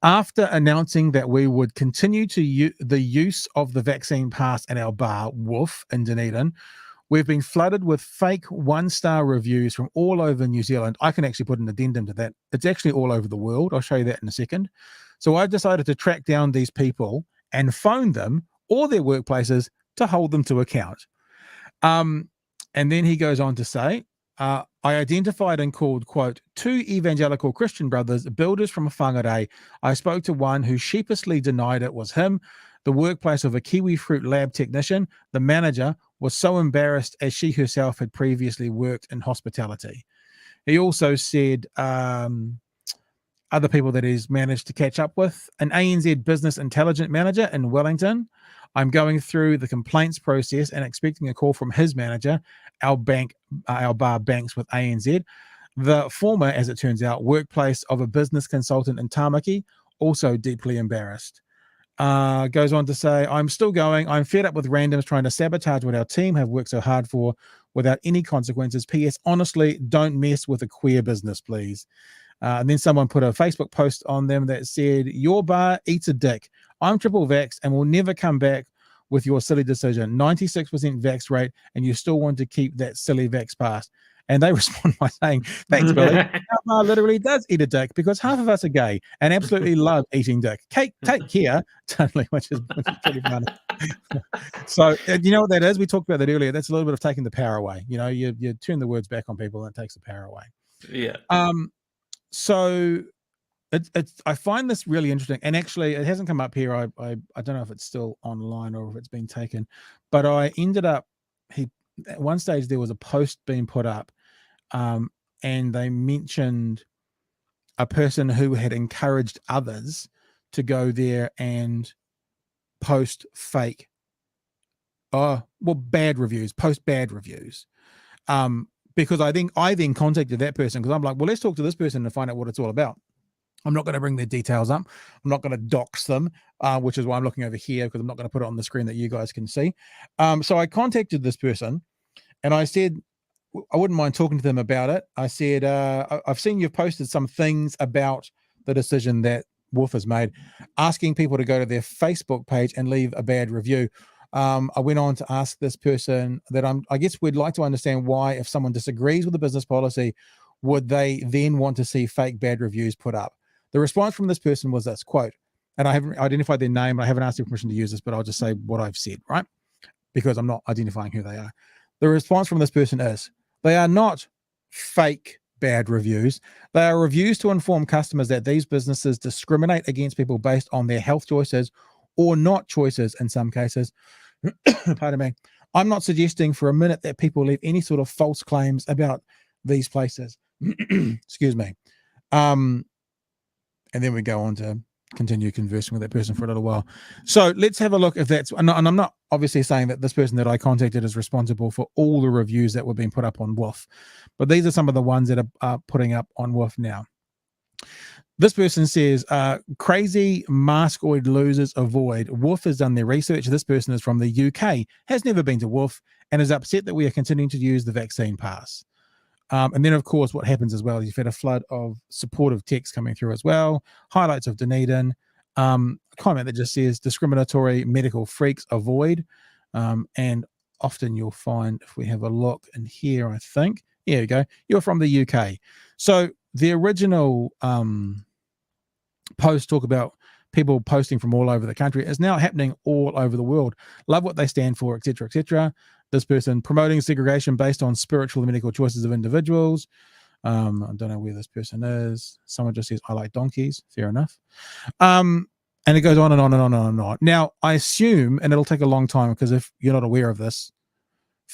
After announcing that we would continue to the use of the vaccine pass at our bar, Woof, in Dunedin, we've been flooded with fake 1-star reviews from all over New Zealand. I can actually put an addendum to that. It's actually all over the world. I'll show you that in a second. So I've decided to track down these people and phone them or their workplaces to hold them to account. And then he goes on to say, I identified and called, quote, 2 evangelical Christian brothers, builders from Whangarei. I spoke to one who sheepishly denied it was him. The workplace of a kiwi fruit lab technician. The manager was so embarrassed as she herself had previously worked in hospitality. He also said other people that he's managed to catch up with. An ANZ business intelligence manager in Wellington. I'm going through the complaints process and expecting a call from his manager. Our bar banks with ANZ. The former, as it turns out, workplace of a business consultant in Tamaki, also deeply embarrassed. Goes on to say, I'm still going. I'm fed up with randoms trying to sabotage what our team have worked so hard for without any consequences. P.S. Honestly, don't mess with a queer business, please. And then someone put a Facebook post on them that said, your bar eats a dick. I'm triple vax and will never come back with your silly decision. 96% vax rate, and you still want to keep that silly vax pass. And they respond by saying, thanks, Billy. Our bar literally does eat a dick because half of us are gay and absolutely love eating dick. Take care, totally, which is pretty funny. So, you know what that is? We talked about that earlier. That's a little bit of taking the power away. You know, you turn the words back on people and it takes the power away. Yeah. So I find this really interesting, and actually it hasn't come up here. I don't know if it's still online or if it's been taken, but I ended up at one stage there was a post being put up, and they mentioned a person who had encouraged others to go there and post fake, bad reviews, post bad reviews. Because I then contacted that person because I'm like, well, let's talk to this person and find out what it's all about. I'm not going to bring their details up. I'm not going to dox them, which is why I'm looking over here because I'm not going to put it on the screen that you guys can see. So I contacted this person and I said, I wouldn't mind talking to them about it. I said, I've seen you've posted some things about the decision that Woof has made, asking people to go to their Facebook page and leave a bad review. I went on to ask this person that I guess we'd like to understand why, if someone disagrees with the business policy, would they then want to see fake bad reviews put up? The response from this person was this, quote, and I haven't identified their name, I haven't asked their permission to use this, but I'll just say what I've said, right? Because I'm not identifying who they are. The response from this person is, they are not fake bad reviews. They are reviews to inform customers that these businesses discriminate against people based on their health choices or not choices in some cases. Pardon me. I'm not suggesting for a minute that people leave any sort of false claims about these places. Excuse me. And then we go on to continue conversing with that person for a little while. So let's have a look if that's, and I'm not obviously saying that this person that I contacted is responsible for all the reviews that were being put up on Woof, but these are some of the ones that are putting up on Woof now. This person says, crazy maskoid losers avoid. Woof has done their research. This person is from the UK, has never been to Woof, and is upset that we are continuing to use the vaccine pass. And then, of course, what happens as well is you've had a flood of supportive text coming through as well. Highlights of Dunedin. A comment that just says, discriminatory medical freaks avoid. And often you'll find, if we have a look in here, I think, here we go, you're from the UK. So the original post talk about people posting from all over the country is now happening all over the world. Love what they stand for, etc., etc. This person promoting segregation based on spiritual and medical choices of individuals. I don't know where this person is. Someone just says, I like donkeys. Fair enough. And it goes on and on and on and on. Now, I assume, and it'll take a long time because if you're not aware of this,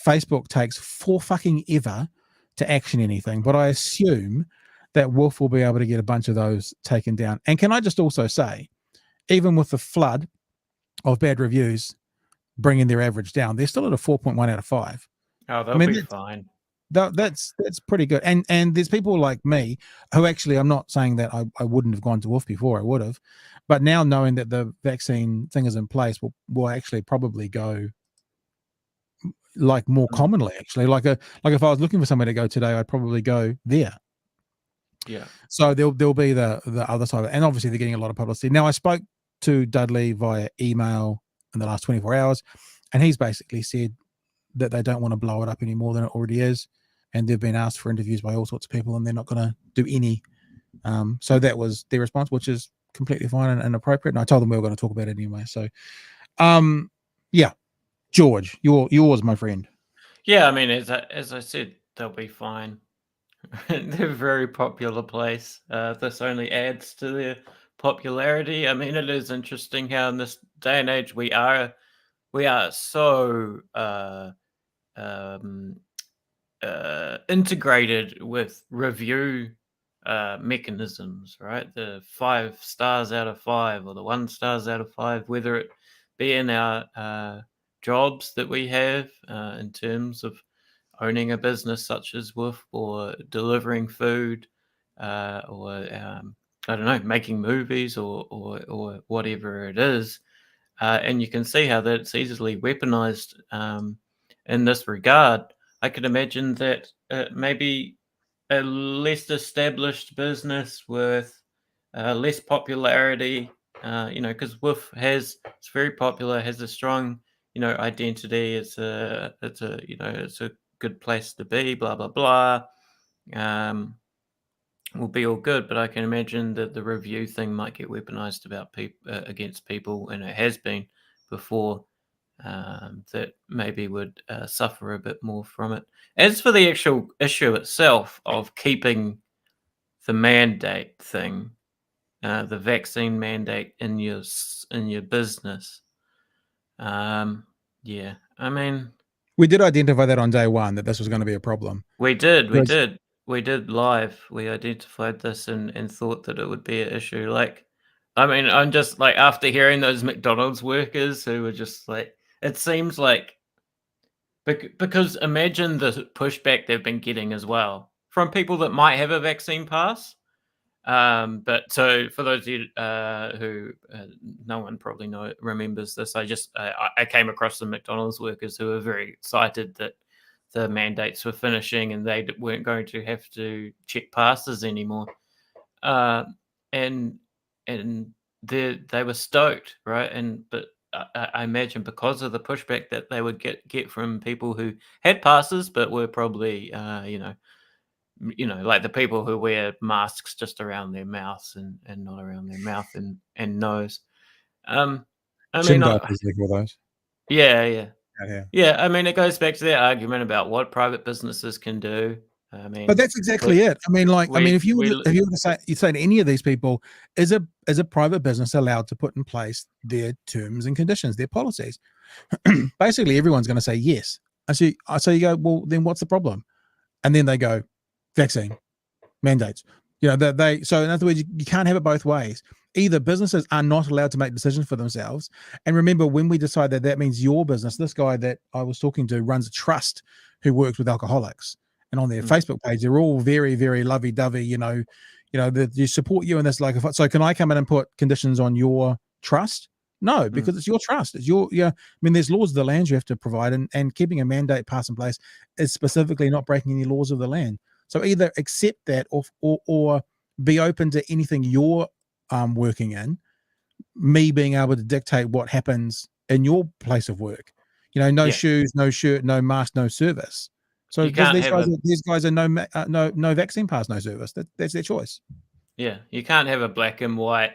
Facebook takes for fucking ever to action anything. But I assume that Woof will be able to get a bunch of those taken down. And can I just also say, even with the flood of bad reviews bringing their average down, they're still at a 4.1 out of 5. Oh, they'll be fine. That's pretty good. And there's people like me who actually, I'm not saying that I wouldn't have gone to Woof before, I would have, but now knowing that the vaccine thing is in place, will actually probably go like more commonly. Actually, like if I was looking for somewhere to go today, I'd probably go there. Yeah. So there'll be the other side of it, and obviously they're getting a lot of publicity. Now I spoke to Dudley via email in the last 24 hours, and he's basically said that they don't want to blow it up any more than it already is, and they've been asked for interviews by all sorts of people, and they're not going to do any. So that was their response, which is completely fine and appropriate. And I told them we were going to talk about it anyway. So, yeah, George, yours, my friend. Yeah, I mean, as I said, they'll be fine. They're a very popular place. This only adds to their popularity. I mean, it is interesting how in this day and age we are so integrated with review mechanisms, right? The 5 stars out of 5 or the 1 stars out of 5, whether it be in our jobs that we have in terms of owning a business such as Woof, or delivering food, or I don't know, making movies, or whatever it is. And you can see how that's easily weaponized in this regard. I could imagine that maybe a less established business with less popularity, because Woof it's very popular, has a strong, identity. It's a good place to be, blah blah blah. Will be all good, but I can imagine that the review thing might get weaponized about against people, and it has been before. That maybe would suffer a bit more from it. As for the actual issue itself of keeping the mandate thing, the vaccine mandate in your business, yeah, I mean, we did identify that on day one, that this was going to be a problem. We did live. We identified this and thought that it would be an issue. Like, I mean, I'm just like, after hearing those McDonald's workers who were just like, it seems like, because imagine the pushback they've been getting as well from people that might have a vaccine pass. But so for those of you who no one probably remembers this, I came across the McDonald's workers who were very excited that the mandates were finishing and they weren't going to have to check passes anymore. And they were stoked, right? But I imagine because of the pushback that they would get from people who had passes but were probably like the people who wear masks just around their mouths and not around their mouth and nose. I mean, those. Yeah. I mean, it goes back to that argument about what private businesses can do. I mean, but that's exactly it. I mean, if you were to say to any of these people, is a private business allowed to put in place their terms and conditions, their policies? Basically, everyone's going to say yes. So you go, well, then what's the problem? And then they go, vaccine mandates. So in other words, you can't have it both ways. Either businesses are not allowed to make decisions for themselves. And remember, when we decide that means your business, this guy that I was talking to runs a trust who works with alcoholics, and on their Facebook page, they're all very, very lovey-dovey, they support you in this. Like, so can I come in and put conditions on your trust? No, because it's your trust. It's your, I mean, there's laws of the land you have to provide, and keeping a mandate pass in place is specifically not breaking any laws of the land. So either accept that or be open to anything you're working in, me being able to dictate what happens in your place of work. No shoes, no shirt, no mask, no service. So these guys are no vaccine pass, no service. That's their choice. Yeah, you can't have a black and white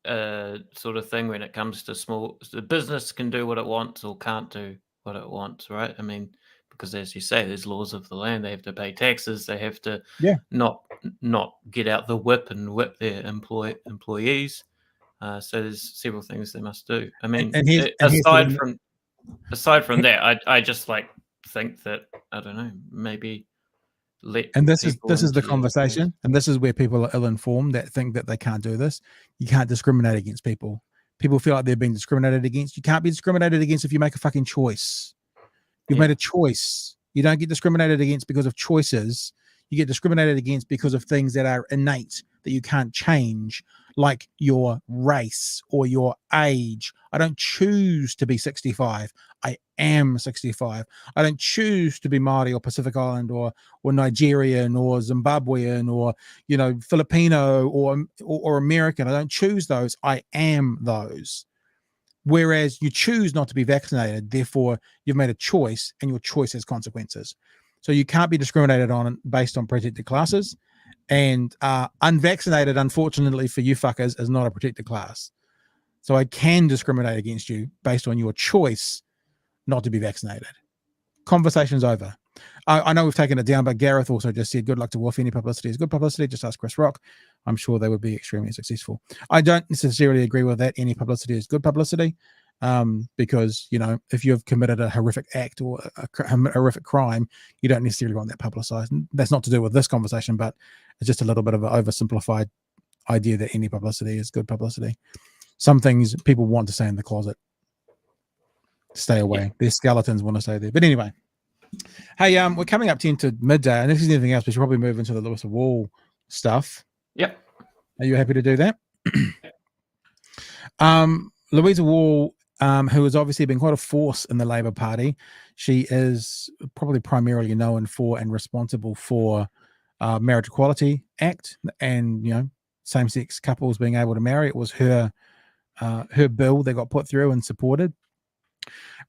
sort of thing when it comes to the business can do what it wants or can't do what it wants, right? I mean, because as you say, there's laws of the land. They have to pay taxes. They have to not get out the whip and whip their employees. So there's several things they must do. I mean, aside from that, I just think that, I don't know, maybe this is the conversation, and this is where people are ill-informed that think that they can't do this. You can't discriminate against people people feel like they're being discriminated against. You can't be discriminated against if you make a fucking choice. You've Yeah. made a choice. You don't get discriminated against because of choices. You get discriminated against because of things that are innate that you can't change, like your race or your age. I don't choose to be 65. I am 65. I don't choose to be Māori or Pacific Island or Nigerian or Zimbabwean or, you know, Filipino or American. I don't choose those. I am those. Whereas you choose not to be vaccinated, therefore you've made a choice, and your choice has consequences. So you can't be discriminated on based on protected classes, and unvaccinated, unfortunately for you fuckers, is not a protected class. So I can discriminate against you based on your choice not to be vaccinated. Conversation's over. I know we've taken it down, but Gareth also just said, good luck to Woof. Any publicity is good publicity. Just ask Chris Rock. I'm sure they would be extremely successful. I don't necessarily agree with that. Any publicity is good publicity, because, you know, if you've committed a horrific act or a horrific crime, you don't necessarily want that publicized. And that's not to do with this conversation, but it's just a little bit of an oversimplified idea that any publicity is good publicity. Some things people want to stay in the closet. Stay away. Yeah. Their skeletons want to stay there. But anyway. Hey, we're coming up to into midday, and if there's anything else, we should probably move into the Louisa Wall stuff. Yep. Are you happy to do that? Louisa Wall, who has obviously been quite a force in the Labour Party, she is probably primarily known for and responsible for Marriage Equality Act and, you know, same-sex couples being able to marry. It was her bill that got put through and supported.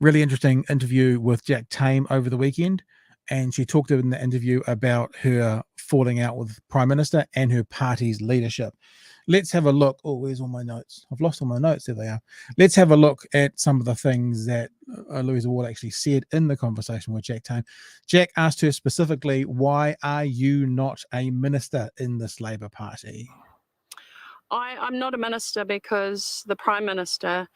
Really interesting interview with Jack Tame over the weekend, and she talked in the interview about her falling out with Prime Minister and her party's leadership. Let's have a look. Oh, where's all my notes? I've lost all my notes. There they are. Let's have a look at some of the things that Louisa Wall actually said in the conversation with Jack Tame. Jack asked her specifically, why are you not a minister in this Labour Party? I'm not a minister because the Prime Minister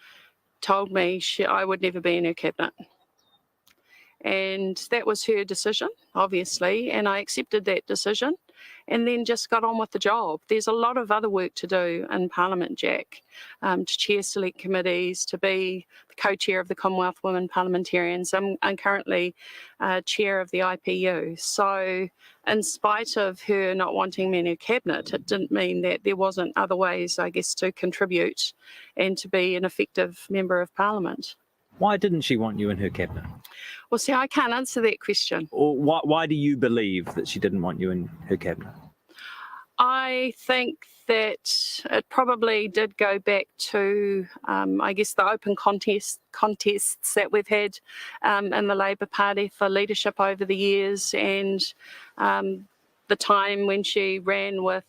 told me I would never be in her cabinet. And that was her decision, obviously, and I accepted that decision and then just got on with the job. There's a lot of other work to do in Parliament, Jack, to chair select committees, to be the co-chair of the Commonwealth Women Parliamentarians. I'm currently chair of the IPU. So in spite of her not wanting me in her cabinet, it didn't mean that there wasn't other ways, I guess, to contribute and to be an effective member of Parliament. Why didn't she want you in her cabinet? Well, see, I can't answer that question. Or why do you believe that she didn't want you in her cabinet? I think that it probably did go back to, I guess, the open contests that we've had in the Labour Party for leadership over the years, and the time when she ran with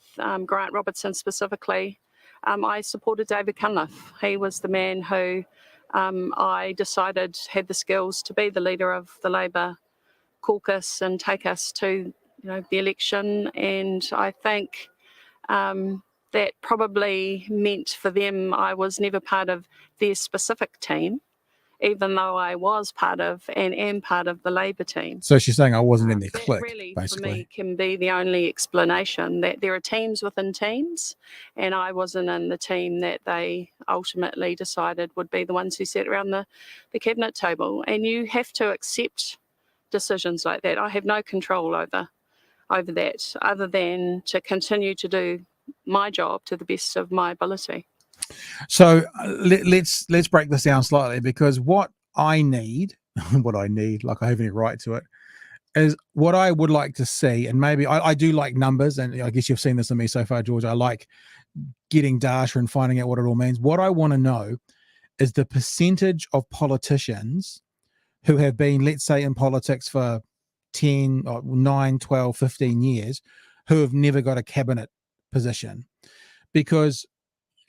Grant Robertson specifically. I supported David Cunliffe. He was the man who I decided had the skills to be the leader of the Labour caucus and take us to, the election. And I think that probably meant for them I was never part of their specific team, even though I was part of and am part of the Labour team. So she's saying I wasn't in their That clique, really, basically. for me, can be the only explanation, that there are teams within teams, and I wasn't in the team that they ultimately decided would be the ones who sat around the cabinet table. And you have to accept decisions like that. I have no control over that, other than to continue to do my job to the best of my ability. So let's break this down slightly, because what I need, like I have any right to it, is what I would like to see. And maybe I do like numbers, and I guess you've seen this in me so far, George. I like getting data and finding out what it all means. What I want to know is the percentage of politicians who have been, let's say, in politics for 10 or 9, 12, 15 years, who have never got a cabinet position. Because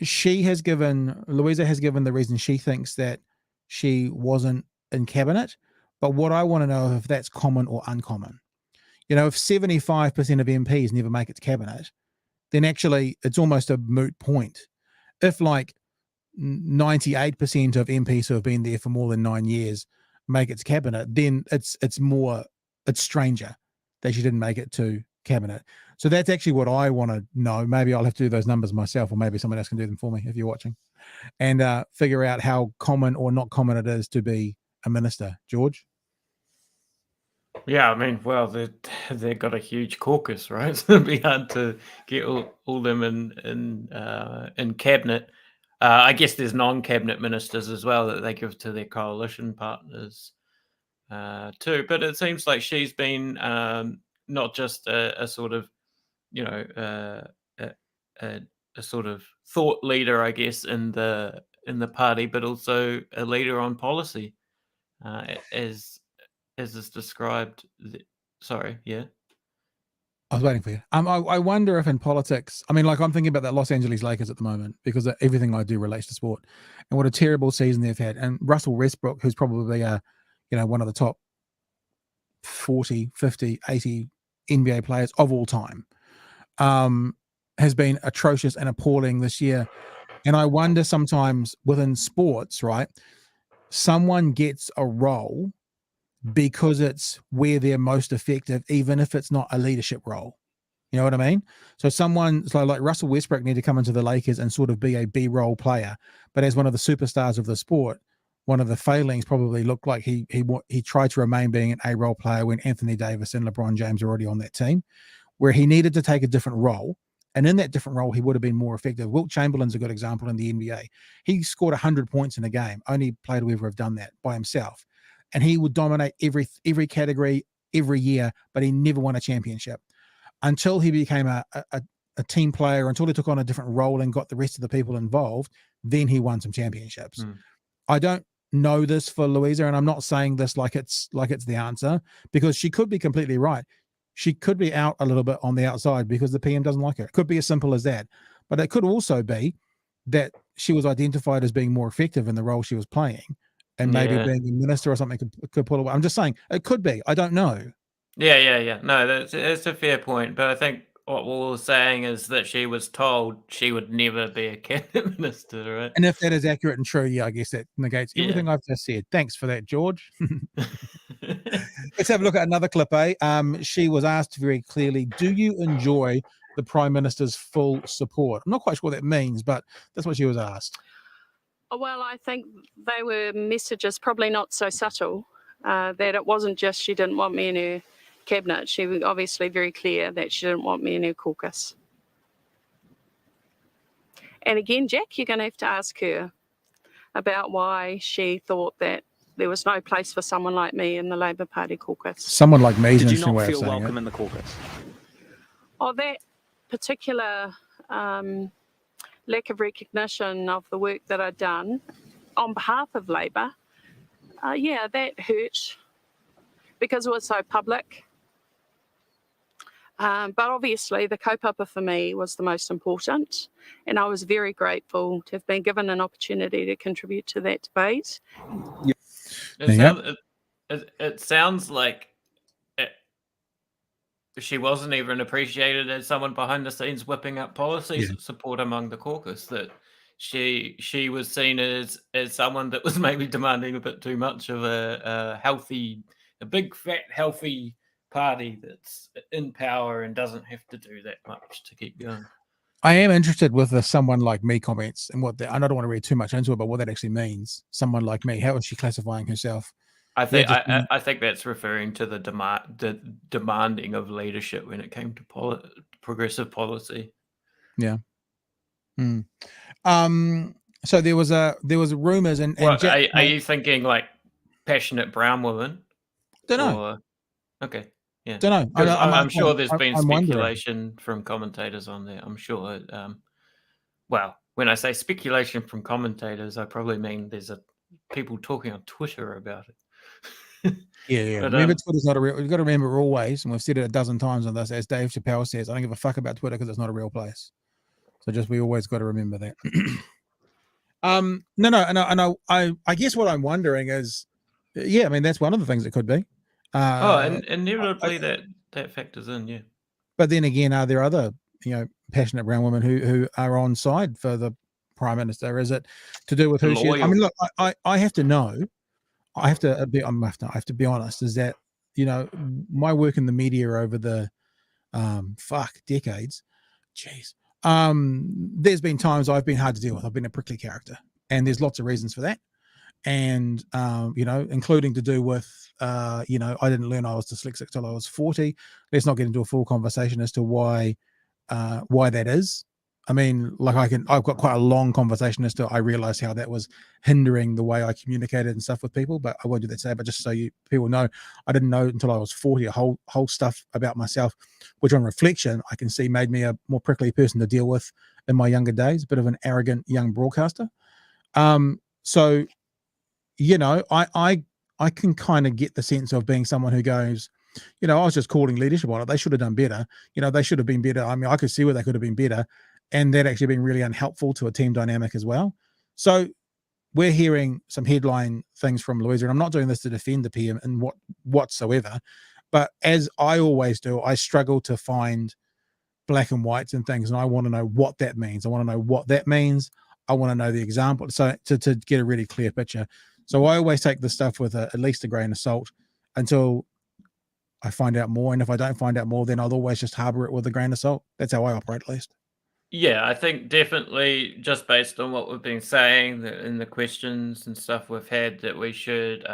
Louisa has given the reason she thinks that she wasn't in cabinet. But what I want to know is if that's common or uncommon. If 75% of MPs never make it to cabinet, then actually it's almost a moot point. If like 98% of MPs who have been there for more than 9 years make it to cabinet, then it's stranger that she didn't make it to cabinet. So that's actually what I want to know. Maybe I'll have to do those numbers myself, or maybe someone else can do them for me if you're watching, and figure out how common or not common it is to be a minister. George? Yeah, I mean, well, they've got a huge caucus, right? So it'd be hard to get all them in cabinet. I guess there's non-cabinet ministers as well that they give to their coalition partners too. But it seems like she's been not just a sort of, you know, a sort of thought leader, I guess, in the party, but also a leader on policy, as is described. Sorry, yeah. I was waiting for you. I wonder if in politics, I mean, like I'm thinking about that Los Angeles Lakers at the moment because everything I do relates to sport, and what a terrible season they've had. And Russell Westbrook, who's probably one of the top 40, 50, 80 NBA players of all time, has been atrocious and appalling this year. And I wonder sometimes within sports, right, someone gets a role because it's where they're most effective, even if it's not a leadership role. You know what I mean? So someone like Russell Westbrook need to come into the Lakers and sort of be a B-role player. But as one of the superstars of the sport, one of the failings probably looked like he tried to remain being an A-role player when Anthony Davis and LeBron James are already on that team, where he needed to take a different role. And in that different role, he would have been more effective. Wilt Chamberlain's a good example in the NBA. He scored 100 points in a game. Only player to ever have done that by himself. And he would dominate every category every year, but he never won a championship until he became a team player, until he took on a different role and got the rest of the people involved. Then he won some championships. I don't know this for Louisa, and I'm not saying this like it's the answer, because she could be completely right. She could be out a little bit on the outside because the PM doesn't like her. It could be as simple as that. But it could also be that she was identified as being more effective in the role she was playing, and maybe being a minister or something could pull away. I'm just saying it could be. I don't know. Yeah. No, that's a fair point. But I think what we're saying is that she was told she would never be a cabinet minister, right? And if that is accurate and true, I guess that negates everything I've just said. Thanks for that, George. Let's have a look at another clip, eh? She was asked very clearly, do you enjoy the Prime Minister's full support? I'm not quite sure what that means, but that's what she was asked. Well, I think they were messages probably not so subtle, that it wasn't just she didn't want me in her cabinet. She was obviously very clear that she didn't want me in her caucus. And again, Jack, you're going to have to ask her about why she thought that there was no place for someone like me in the Labour Party caucus. Someone like me. Did you not feel welcome in the caucus? Oh, that particular lack of recognition of the work that I'd done on behalf of Labour, that hurt because it was so public. But obviously the kaupapa for me was the most important, and I was very grateful to have been given an opportunity to contribute to that debate. It sounds like she wasn't even appreciated as someone behind the scenes whipping up policy support among the caucus, that she was seen as someone that was maybe demanding a bit too much of a big fat healthy party that's in power and doesn't have to do that much to keep going. I am interested with the someone like me comments and what I don't want to read too much into it, but what that actually means. Someone like me, how is she classifying herself? I think I think that's referring to the demanding of leadership when it came to progressive policy. Yeah. So there was rumors and are you thinking like passionate brown woman? Don't know. Okay. Yeah. Don't know. I'm sure there's been speculation from commentators on that. I'm sure. Well, when I say speculation from commentators, I probably mean there's people talking on Twitter about it. Yeah. But, remember, Twitter's not a real. You've got to remember always, and we've said it a dozen times on this, as Dave Chappelle says, I don't give a fuck about Twitter because it's not a real place. So we always got to remember that. No. I guess what I'm wondering is, I mean, that's one of the things it could be. And inevitably that factors in, yeah. But then again, are there other, passionate brown women who are on side for the Prime Minister? Is it to do with who she is? I mean, look, I have to know. I have to be honest. Is that my work in the media over the decades. Jeez. There's been times I've been hard to deal with. I've been a prickly character, and there's lots of reasons for that. And including to do with I didn't learn I was dyslexic till I was 40. Let's not get into a full conversation as to why that is. I mean, like I've got quite a long conversation as to I realized how that was hindering the way I communicated and stuff with people, but I won't do that today. But just so people know, I didn't know until I was 40 a whole stuff about myself, which on reflection I can see made me a more prickly person to deal with in my younger days, a bit of an arrogant young broadcaster. So I can kind of get the sense of being someone who goes, I was just calling leadership on it. They should have done better. They should have been better. I mean, I could see where they could have been better. And that actually been really unhelpful to a team dynamic as well. So we're hearing some headline things from Louisa, and I'm not doing this to defend the PM and whatsoever, but as I always do, I struggle to find black and whites and things, and I want to know what that means. I want to know what that means. I want to know the example, so to get a really clear picture. So I always take this stuff with at least a grain of salt until I find out more, and if I don't find out more, then I'll always just harbor it with a grain of salt. That's how I operate, at least. Yeah, I think definitely just based on what we've been saying in the questions and stuff we've had, that we should,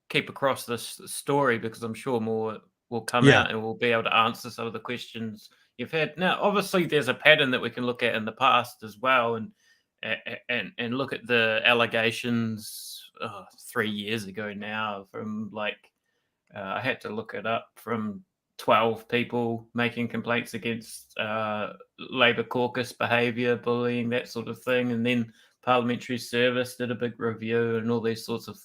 keep across this story, because I'm sure more will come out and we'll be able to answer some of the questions you've had. Now, obviously, there's a pattern that we can look at in the past as well, and look at the allegations 3 years ago now from I had to look it up, from 12 people making complaints against Labour caucus behaviour, bullying, that sort of thing. And then Parliamentary Service did a big review and all these sorts of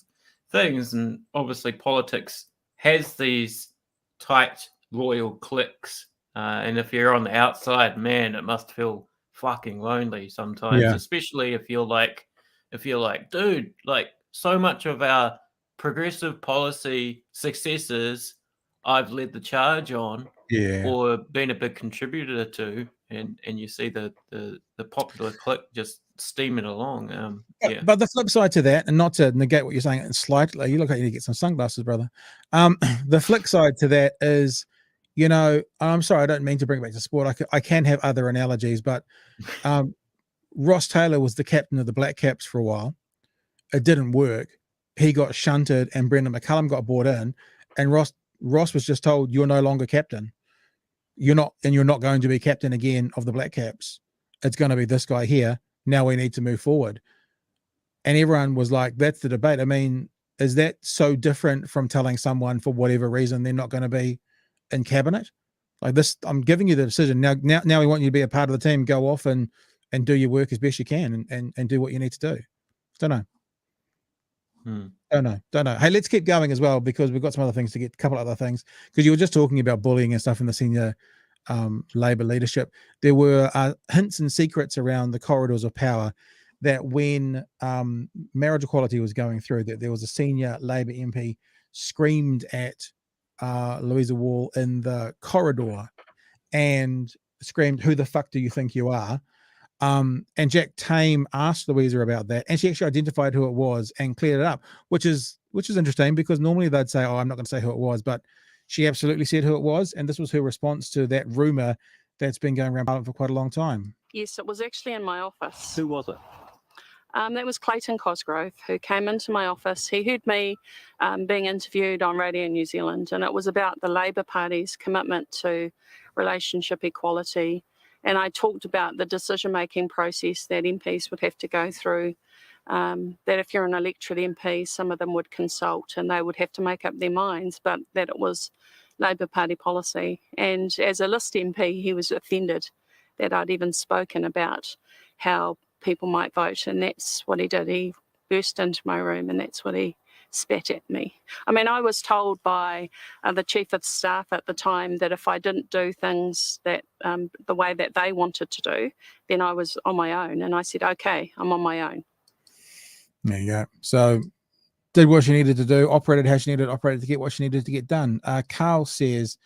things. And obviously politics has these tight, loyal cliques. And if you're on the outside, man, it must feel fucking lonely sometimes, especially if you're like, dude, like so much of our progressive policy successes I've led the charge on, or been a big contributor to, and you see the popular clique just steaming along. But the flip side to that, and not to negate what you're saying slightly, you look like you need to get some sunglasses, brother. The flip side to that is, I'm sorry, I don't mean to bring it back to sport. I can have other analogies, but Ross Taylor was the captain of the Black Caps for a while. It didn't work. He got shunted, and Brendan McCullum got brought in, and Ross was just told, you're no longer captain. You're not going to be captain again of the Black Caps. It's going to be this guy here. Now we need to move forward. And everyone was like, that's the debate. I mean, is that so different from telling someone for whatever reason they're not going to be in cabinet? Like this, I'm giving you the decision. Now we want you to be a part of the team. Go off and do your work as best you can and do what you need to do. Don't know. Don't know. Hey, let's keep going as well, because we've got some other things to get, a couple other things, because you were just talking about bullying and stuff in the senior Labour leadership. There were hints and secrets around the corridors of power that when marriage equality was going through, that there was a senior Labour MP screamed at Louisa Wall in the corridor and screamed, "Who the fuck do you think you are?" And Jack Tame asked Louisa about that, and she actually identified who it was and cleared it up, which is interesting, because normally they'd say, "Oh, I'm not going to say who it was," but she absolutely said who it was, and this was her response to that rumor that's been going around Parliament for quite a long time. Yes, it was actually in my office. Who was it? That was Clayton Cosgrove, who came into my office. He heard me being interviewed on Radio New Zealand, and it was about the Labour Party's commitment to relationship equality. And I talked about the decision-making process that MPs would have to go through, that if you're an elected MP, some of them would consult and they would have to make up their minds, but that it was Labour Party policy. And as a list MP, he was offended that I'd even spoken about how people might vote, and that's what he did. He burst into my room and that's what he spat at me. I mean, I was told by the chief of staff at the time that if I didn't do things that the way that they wanted to do, then I was on my own. And I said, okay, I'm on my own. There you go. So did what she needed to do, operated how she needed to operate to get what she needed to get done. Carl says,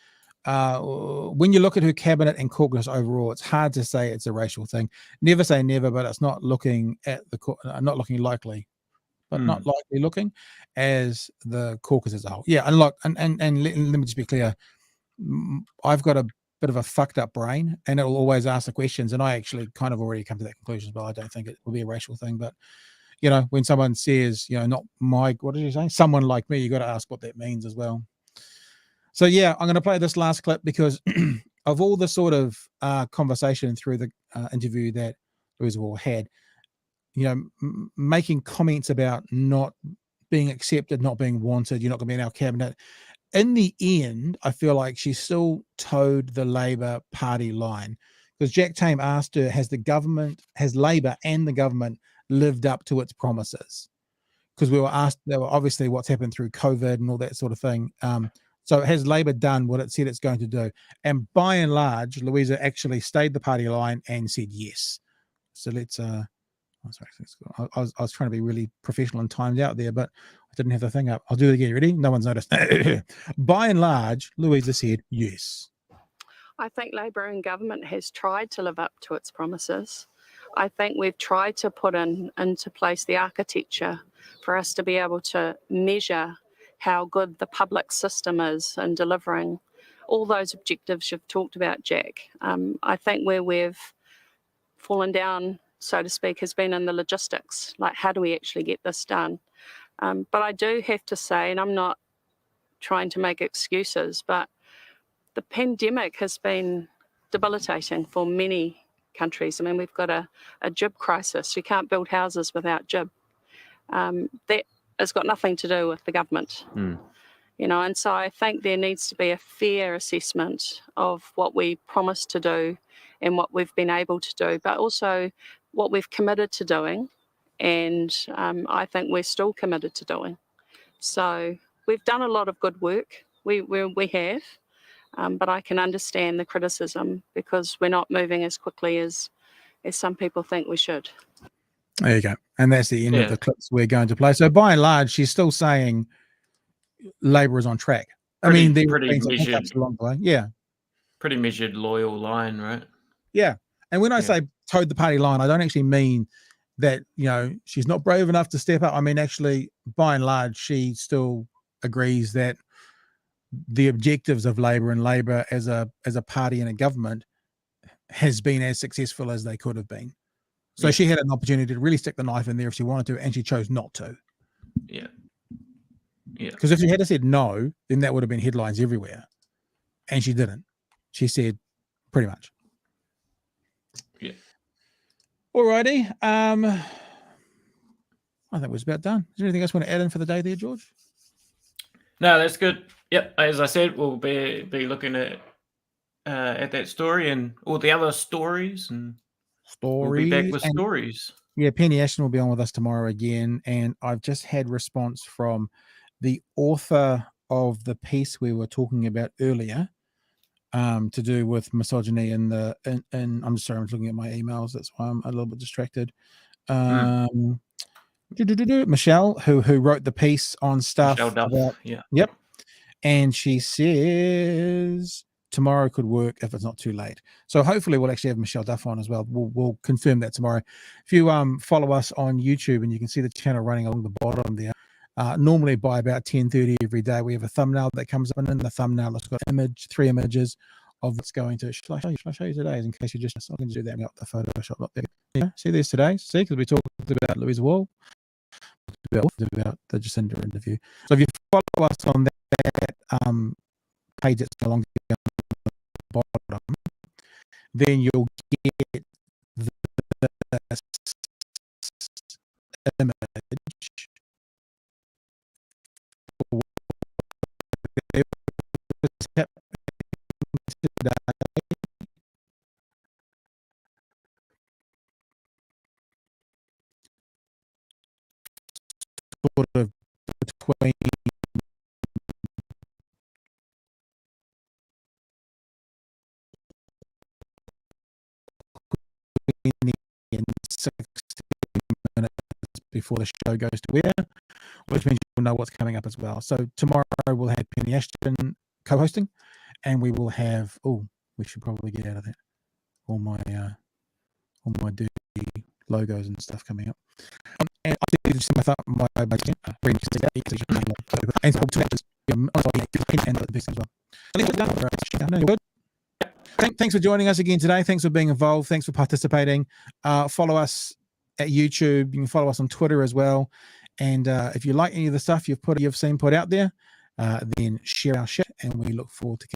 when you look at her cabinet and caucus overall, it's hard to say it's a racial thing. Never say never, but it's not looking likely. But not likely looking as the caucus as a whole. Yeah, and look, and let me just be clear. I've got a bit of a fucked up brain, and it will always ask the questions. And I actually kind of already come to that conclusion, but I don't think it will be a racial thing. But when someone says, not my, what did you say? Someone like me, you got to ask what that means as well. So yeah, I'm going to play this last clip because of all the sort of conversation through the interview that Louisa Wall had, making comments about not being accepted, not being wanted, you're not going to be in our cabinet. In the end, I feel like she still towed the Labour Party line, because Jack Tame asked her, has Labour and the government lived up to its promises? Because we were asked, obviously what's happened through COVID and all that sort of thing. So has Labour done what it said it's going to do? And by and large, Louisa actually stayed the party line and said yes. So let's I was trying to be really professional and timed out there, but I didn't have the thing up. I'll do it again. Ready? No one's noticed. By and large, Louisa said yes. I think Labour and government has tried to live up to its promises. I think we've tried to put into place the architecture for us to be able to measure how good the public system is in delivering all those objectives you've talked about, Jack. I think where we've fallen down, so to speak, has been in the logistics, like how do we actually get this done? But I do have to say, and I'm not trying to make excuses, but the pandemic has been debilitating for many countries. I mean, we've got a jib crisis. You can't build houses without jib. That has got nothing to do with the government. And so I think there needs to be a fair assessment of what we promised to do and what we've been able to do, but also what we've committed to doing, and I think we're still committed to doing. So we've done a lot of good work. We have, but I can understand the criticism because we're not moving as quickly as some people think we should. There you go. And that's the end of the clips we're going to play. So by and large, she's still saying Labour is on track. There have been some hiccups along the way. Yeah. Pretty measured, loyal line, right? Yeah. And when I say towed the party line, I don't actually mean that, she's not brave enough to step up. I mean, actually, by and large, she still agrees that the objectives of Labour and Labour as a party and a government has been as successful as they could have been. So she had an opportunity to really stick the knife in there if she wanted to, and she chose not to. Yeah. Yeah. Because if she had said no, then that would have been headlines everywhere. And she didn't. She said pretty much. Yeah. Alrighty. I think we're about done. Is there anything else you want to add in for the day there, George? No, that's good. Yep. As I said, we'll be looking at that story and all the other stories, and we'll be back with stories. Yeah, Penny Ashton will be on with us tomorrow again, and I've just had response from the author of the piece we were talking about earlier, to do with misogyny and I'm sorry, I'm looking at my emails. That's why I'm a little bit distracted. Michelle, who wrote the piece on stuff about, yep. And she says tomorrow could work if it's not too late. So hopefully we'll actually have Michelle Duff on as well. We'll confirm that tomorrow. If you follow us on YouTube, and you can see the channel running along the bottom there, normally by about 10:30 every day, we have a thumbnail that comes up, and in the thumbnail it's got 3 images of what's going to. Shall I show you today's, in case you just, I can do that. We got the Photoshop up there. Yeah, see, there's today's. See, because we talked about Louisa Wall, about the Jacinda interview. So if you follow us on that page that's along the bottom, then you'll get this image today. Sort of between and 60 minutes before the show goes to air, which means you'll know what's coming up as well. So tomorrow we'll have Penny Ashton co-hosting, and we will have, we should probably get out of that, all my dirty logos and stuff coming up. And I did just my and talk to actors and the best as well. I think we're done. No, you're good. Thanks for joining us again today. Thanks for being involved. Thanks for participating. Follow us at YouTube. You can follow us on Twitter as well. And if you like any of the stuff you've seen put out there, then share our shit, and we look forward to